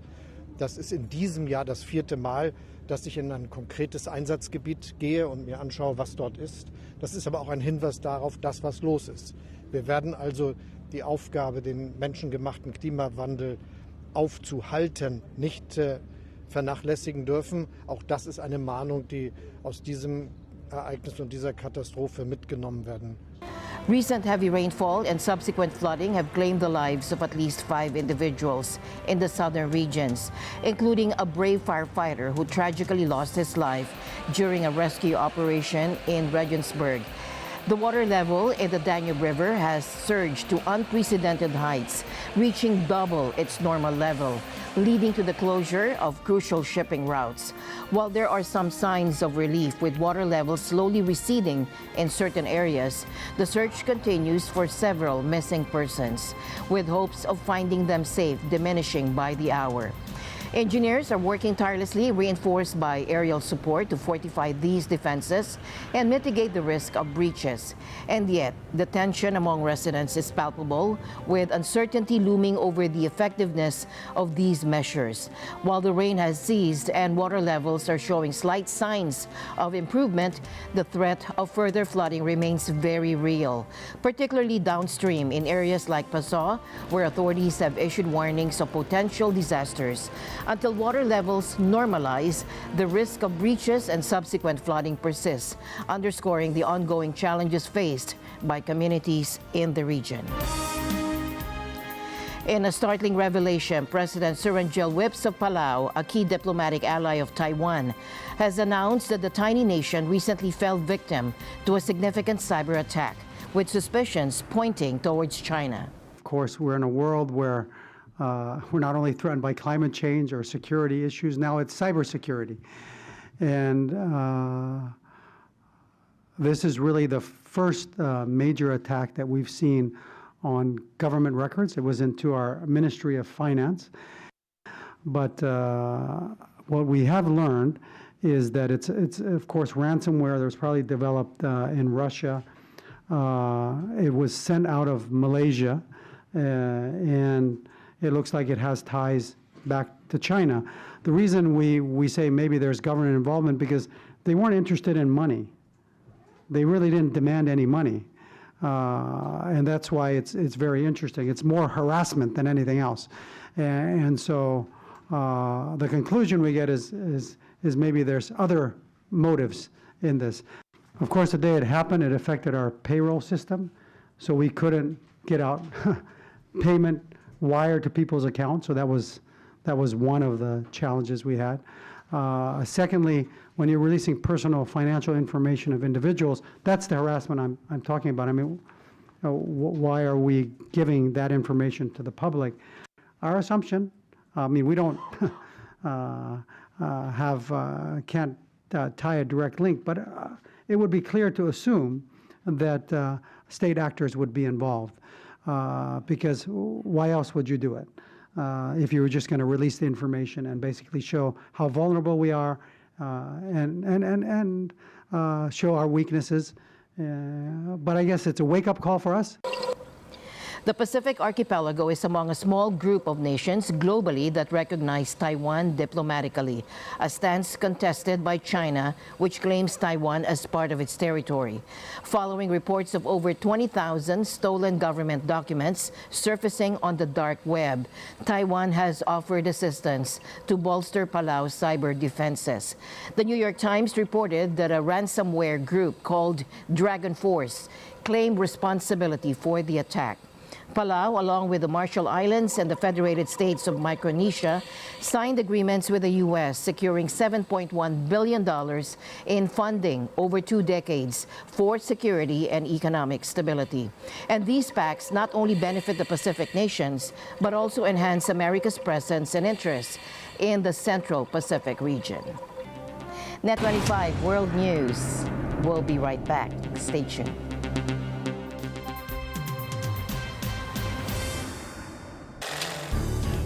Das ist in diesem Jahr das 4. Mal, dass ich in ein konkretes Einsatzgebiet gehe und mir anschaue, was dort ist. Das ist aber auch ein Hinweis darauf, dass was los ist. Wir werden also die Aufgabe, den menschengemachten Klimawandel aufzuhalten, nicht vernachlässigen dürfen. Auch das ist eine Mahnung, die aus diesem Ereignis und dieser Katastrophe mitgenommen werden. Recent heavy rainfall and subsequent flooding have claimed the lives of at least 5 individuals in the southern regions, including a brave firefighter who tragically lost his life during a rescue operation in Regensburg. The water level in the Danube River has surged to unprecedented heights, reaching double its normal level, leading to the closure of crucial shipping routes. While there are some signs of relief with water levels slowly receding in certain areas, the search continues for several missing persons, with hopes of finding them safe diminishing by the hour. Engineers are working tirelessly, reinforced by aerial support to fortify these defenses and mitigate the risk of breaches. And yet, the tension among residents is palpable, with uncertainty looming over the effectiveness of these measures. While the rain has ceased and water levels are showing slight signs of improvement, the threat of further flooding remains very real, particularly downstream in areas like Paso, where authorities have issued warnings of potential disasters. Until water levels normalize, the risk of breaches and subsequent flooding persists, underscoring the ongoing challenges faced by communities in the region. In a startling revelation, President Surangel Whips of Palau, a key diplomatic ally of Taiwan, has announced that the tiny nation recently fell victim to a significant cyber attack, with suspicions pointing towards China. Of course, we're in a world where we're not only threatened by climate change or security issues, now it's cybersecurity. And this is really the first major attack that we've seen on government records. It was into our Ministry of Finance. But what we have learned is that it's of course ransomware that was probably developed in Russia. It was sent out of Malaysia, and it looks like it has ties back to China. The reason we say maybe there's government involvement, because they weren't interested in money. They really didn't demand any money. And that's why it's very interesting. It's more harassment than anything else. And so the conclusion we get is maybe there's other motives in this. Of course, the day it happened, it affected our payroll system, so we couldn't get out payment wired to people's accounts. So that was one of the challenges we had. Secondly, when you're releasing personal financial information of individuals, that's the harassment I'm talking about. I mean, why are we giving that information to the public? Our assumption, I mean, we don't can't tie a direct link, but it would be clear to assume that state actors would be involved. Because why else would you do it if you were just going to release the information and basically show how vulnerable we are and show our weaknesses? But I guess it's a wake-up call for us. The Pacific Archipelago is among a small group of nations globally that recognize Taiwan diplomatically, a stance contested by China, which claims Taiwan as part of its territory. Following reports of over 20,000 stolen government documents surfacing on the dark web, Taiwan has offered assistance to bolster Palau's cyber defenses. The New York Times reported that a ransomware group called Dragon Force claimed responsibility for the attack. Palau, along with the Marshall Islands and the Federated States of Micronesia, signed agreements with the U.S., securing $7.1 billion in funding over 2 decades for security and economic stability. And these pacts not only benefit the Pacific nations, but also enhance America's presence and interests in the Central Pacific region. Net 25 World News. We'll be right back. Stay tuned.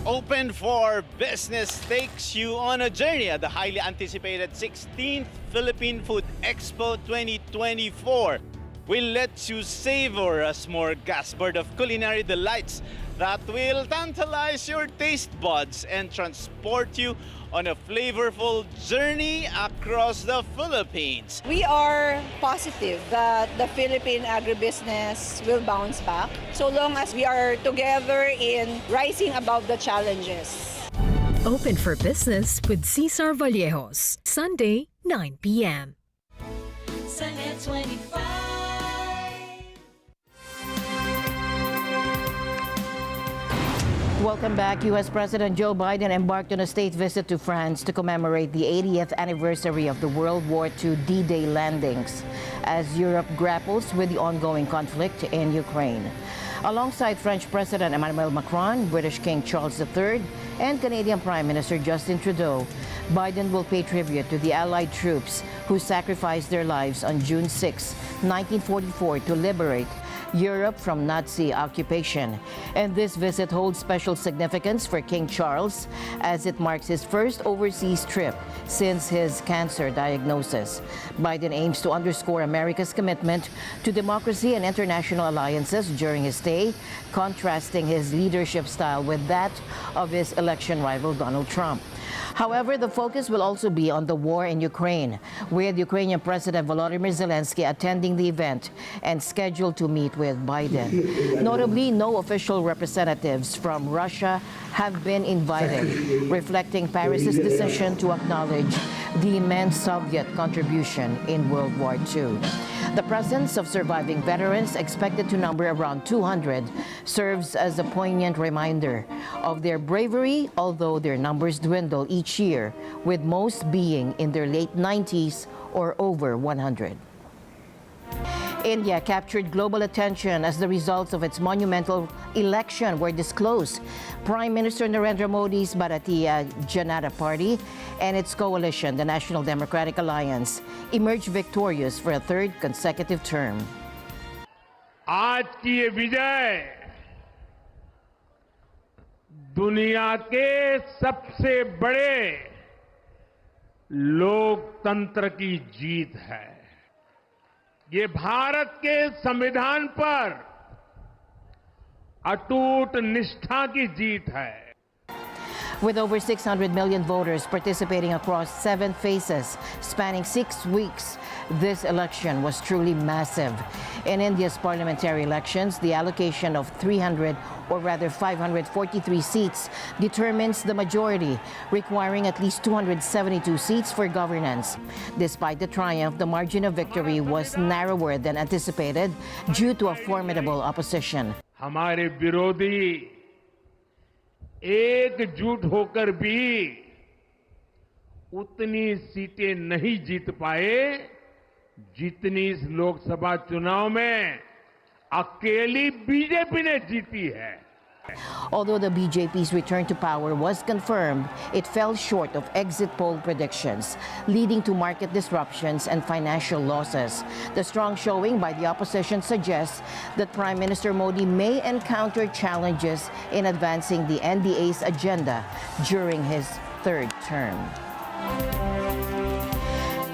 Open for Business takes you on a journey at the highly anticipated 16th Philippine Food Expo 2024. We'll let you savor a smorgasbord of culinary delights that will tantalize your taste buds and transport you on a flavorful journey across the Philippines. We are positive that the Philippine agribusiness will bounce back so long as we are together in rising above the challenges. Open for Business with Cesar Vallejos, Sunday, 9 p.m. Sunday 25. Welcome back. U.S. President Joe Biden embarked on a state visit to France to commemorate the 80th anniversary of the World War II D-Day landings as Europe grapples with the ongoing conflict in Ukraine. Alongside French President Emmanuel Macron, British King Charles III, and Canadian Prime Minister Justin Trudeau, Biden will pay tribute to the Allied troops who sacrificed their lives on June 6, 1944 to liberate Europe from Nazi occupation. And this visit holds special significance for King Charles as it marks his first overseas trip since his cancer diagnosis. Biden aims to underscore America's commitment to democracy and international alliances during his stay, contrasting his leadership style with that of his election rival Donald Trump. However, the focus will also be on the war in Ukraine, with Ukrainian President Volodymyr Zelensky attending the event and scheduled to meet with Biden. Notably, no official representatives from Russia have been invited, reflecting Paris's decision to acknowledge the immense Soviet contribution in World War II. The presence of surviving veterans, expected to number around 200, serves as a poignant reminder of their bravery, although their numbers dwindle each year, with most being in their late 90s or over 100. India captured global attention as the results of its monumental election were disclosed. Prime Minister Narendra Modi's Bharatiya Janata Party and its coalition, the National Democratic Alliance, emerged victorious for a third consecutive term. आज की ये विजय दुनिया के सबसे बड़े लोकतंत्र की जीत है। ये भारत के संविधान पर अटूट निष्ठा की जीत है। With over 600 million voters participating across 7 phases spanning 6 weeks, this election was truly massive. In India's parliamentary elections, the allocation of 543 seats determines the majority, requiring at least 272 seats for governance. Despite the triumph, the margin of victory was narrower than anticipated due to a formidable opposition. हमारे विरोधी एकजुट होकर भी उतनी सीटें नहीं जीत पाए जितनी इस लोकसभा चुनाव में अकेली बीजेपी ने जीती है। Although the BJP's return to power was confirmed, it fell short of exit poll predictions, leading to market disruptions and financial losses. The strong showing by the opposition suggests that Prime Minister Modi may encounter challenges in advancing the NDA's agenda during his third term.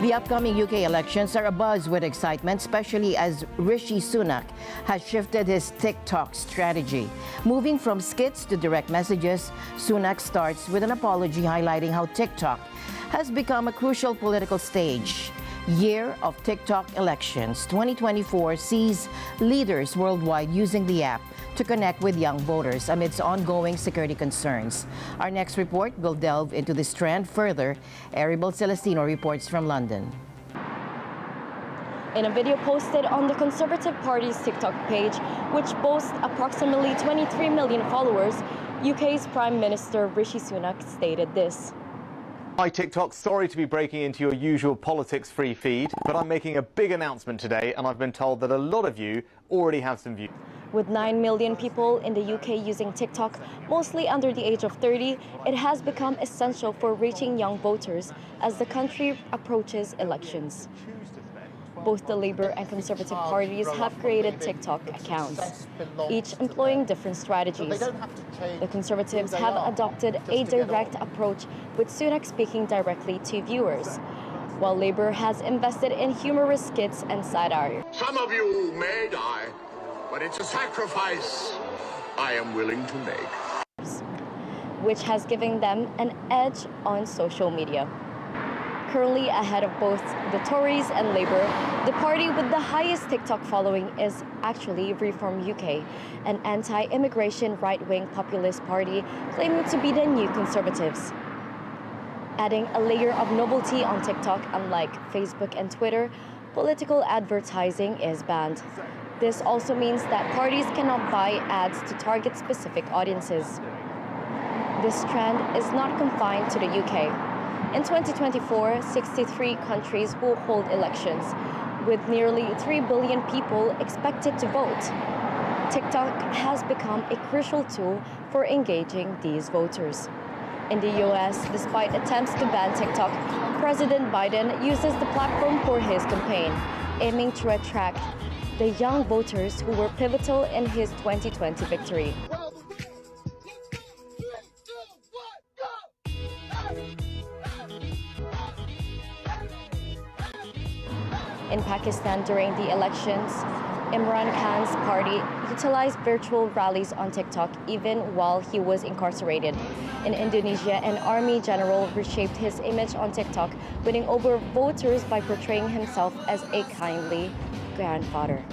The upcoming UK elections are abuzz with excitement, especially as Rishi Sunak has shifted his TikTok strategy. Moving from skits to direct messages, Sunak starts with an apology highlighting how TikTok has become a crucial political stage. Year of TikTok elections 2024 sees leaders worldwide using the app to connect with young voters amidst ongoing security concerns. Our next report will delve into this trend further. Aribel Celestino reports from London. In a video posted on the Conservative Party's TikTok page, which boasts approximately 23 million followers, UK's Prime Minister Rishi Sunak stated this. Hi TikTok, sorry to be breaking into your usual politics-free feed, but I'm making a big announcement today and I've been told that a lot of you already have some views. With 9 million people in the UK using TikTok, mostly under the age of 30, it has become essential for reaching young voters as the country approaches elections. Both the Labour and Conservative parties have created TikTok accounts, each employing different strategies. The Conservatives have adopted a direct approach, with Sunak speaking directly to viewers, while Labour has invested in humorous skits and satire. Some of you may die, but it's a sacrifice I am willing to make, which has given them an edge on social media. Currently ahead of both the Tories and Labour, the party with the highest TikTok following is actually Reform UK, an anti-immigration right-wing populist party claiming to be the new Conservatives. adding a layer of novelty on TikTok. Unlike Facebook and Twitter, political advertising is banned. This also means that parties cannot buy ads to target specific audiences. This trend is not confined to the UK. In 2024, 63 countries will hold elections, with nearly 3 billion people expected to vote. TikTok has become a crucial tool for engaging these voters. In the US, despite attempts to ban TikTok, President Biden uses the platform for his campaign, aiming to attract the young voters who were pivotal in his 2020 victory. In Pakistan during the elections, Imran Khan's party utilized virtual rallies on TikTok even while he was incarcerated. In Indonesia, an army general reshaped his image on TikTok, winning over voters by portraying himself as a kindly grandfather.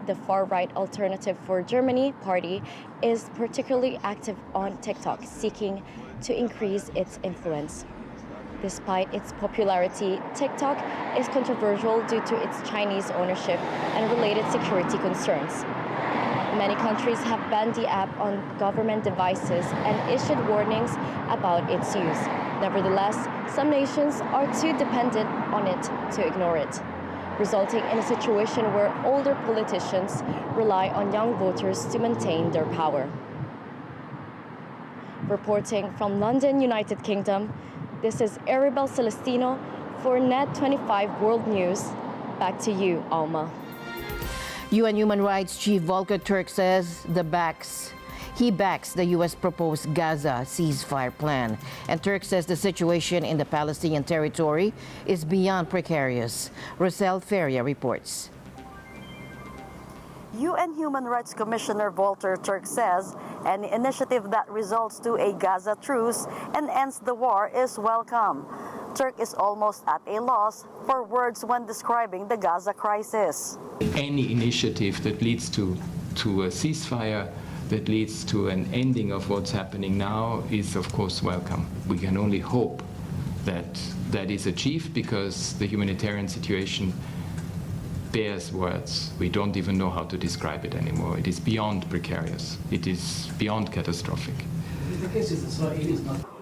The far-right Alternative for Germany party is particularly active on TikTok, seeking to increase its influence. Despite its popularity, TikTok is controversial due to its Chinese ownership and related security concerns. Many countries have banned the app on government devices and issued warnings about its use. Nevertheless, some nations are too dependent on it to ignore it, resulting in a situation where older politicians rely on young voters to maintain their power. Reporting from London, United Kingdom, this is Arabel Celestino for Net25 World News. Back to you, Alma. UN Human Rights Chief Volker Turk says he backs the U.S. proposed Gaza ceasefire plan. And Turk says the situation in the Palestinian territory is beyond precarious. Rosel Feria reports. UN Human Rights Commissioner Volker Turk says any initiative that results to a Gaza truce and ends the war is welcome. Turk is almost at a loss for words when describing the Gaza crisis. Any initiative that leads to a ceasefire, that leads to an ending of what's happening now is of course welcome. We can only hope that that is achieved because the humanitarian situation bears words. We don't even know how to describe it anymore. It is beyond precarious. It is beyond catastrophic.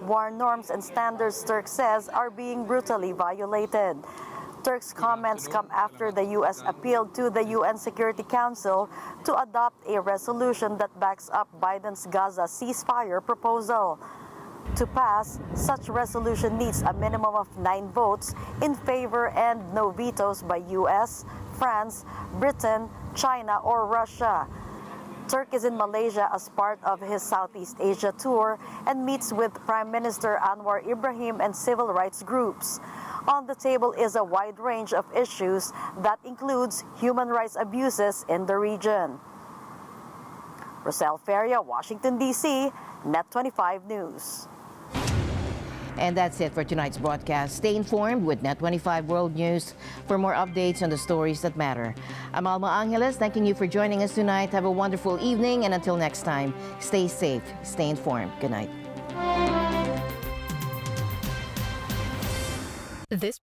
War norms and standards, Turk says, are being brutally violated. Turk's comments come after the U.S. appealed to the UN Security Council to adopt a resolution that backs up Biden's Gaza ceasefire proposal. To pass, such resolution needs a minimum of 9 votes in favor and no vetoes by U.S., France, Britain, China, or Russia. Turk is in Malaysia as part of his Southeast Asia tour and meets with Prime Minister Anwar Ibrahim and civil rights groups. On the table is a wide range of issues that includes human rights abuses in the region. Rosel Feria, Washington, D.C., Net25 News. And that's it for tonight's broadcast. Stay informed with Net25 World News for more updates on the stories that matter. I'm Alma Angeles, thanking you for joining us tonight. Have a wonderful evening, and until next time, stay safe, stay informed. Good night. This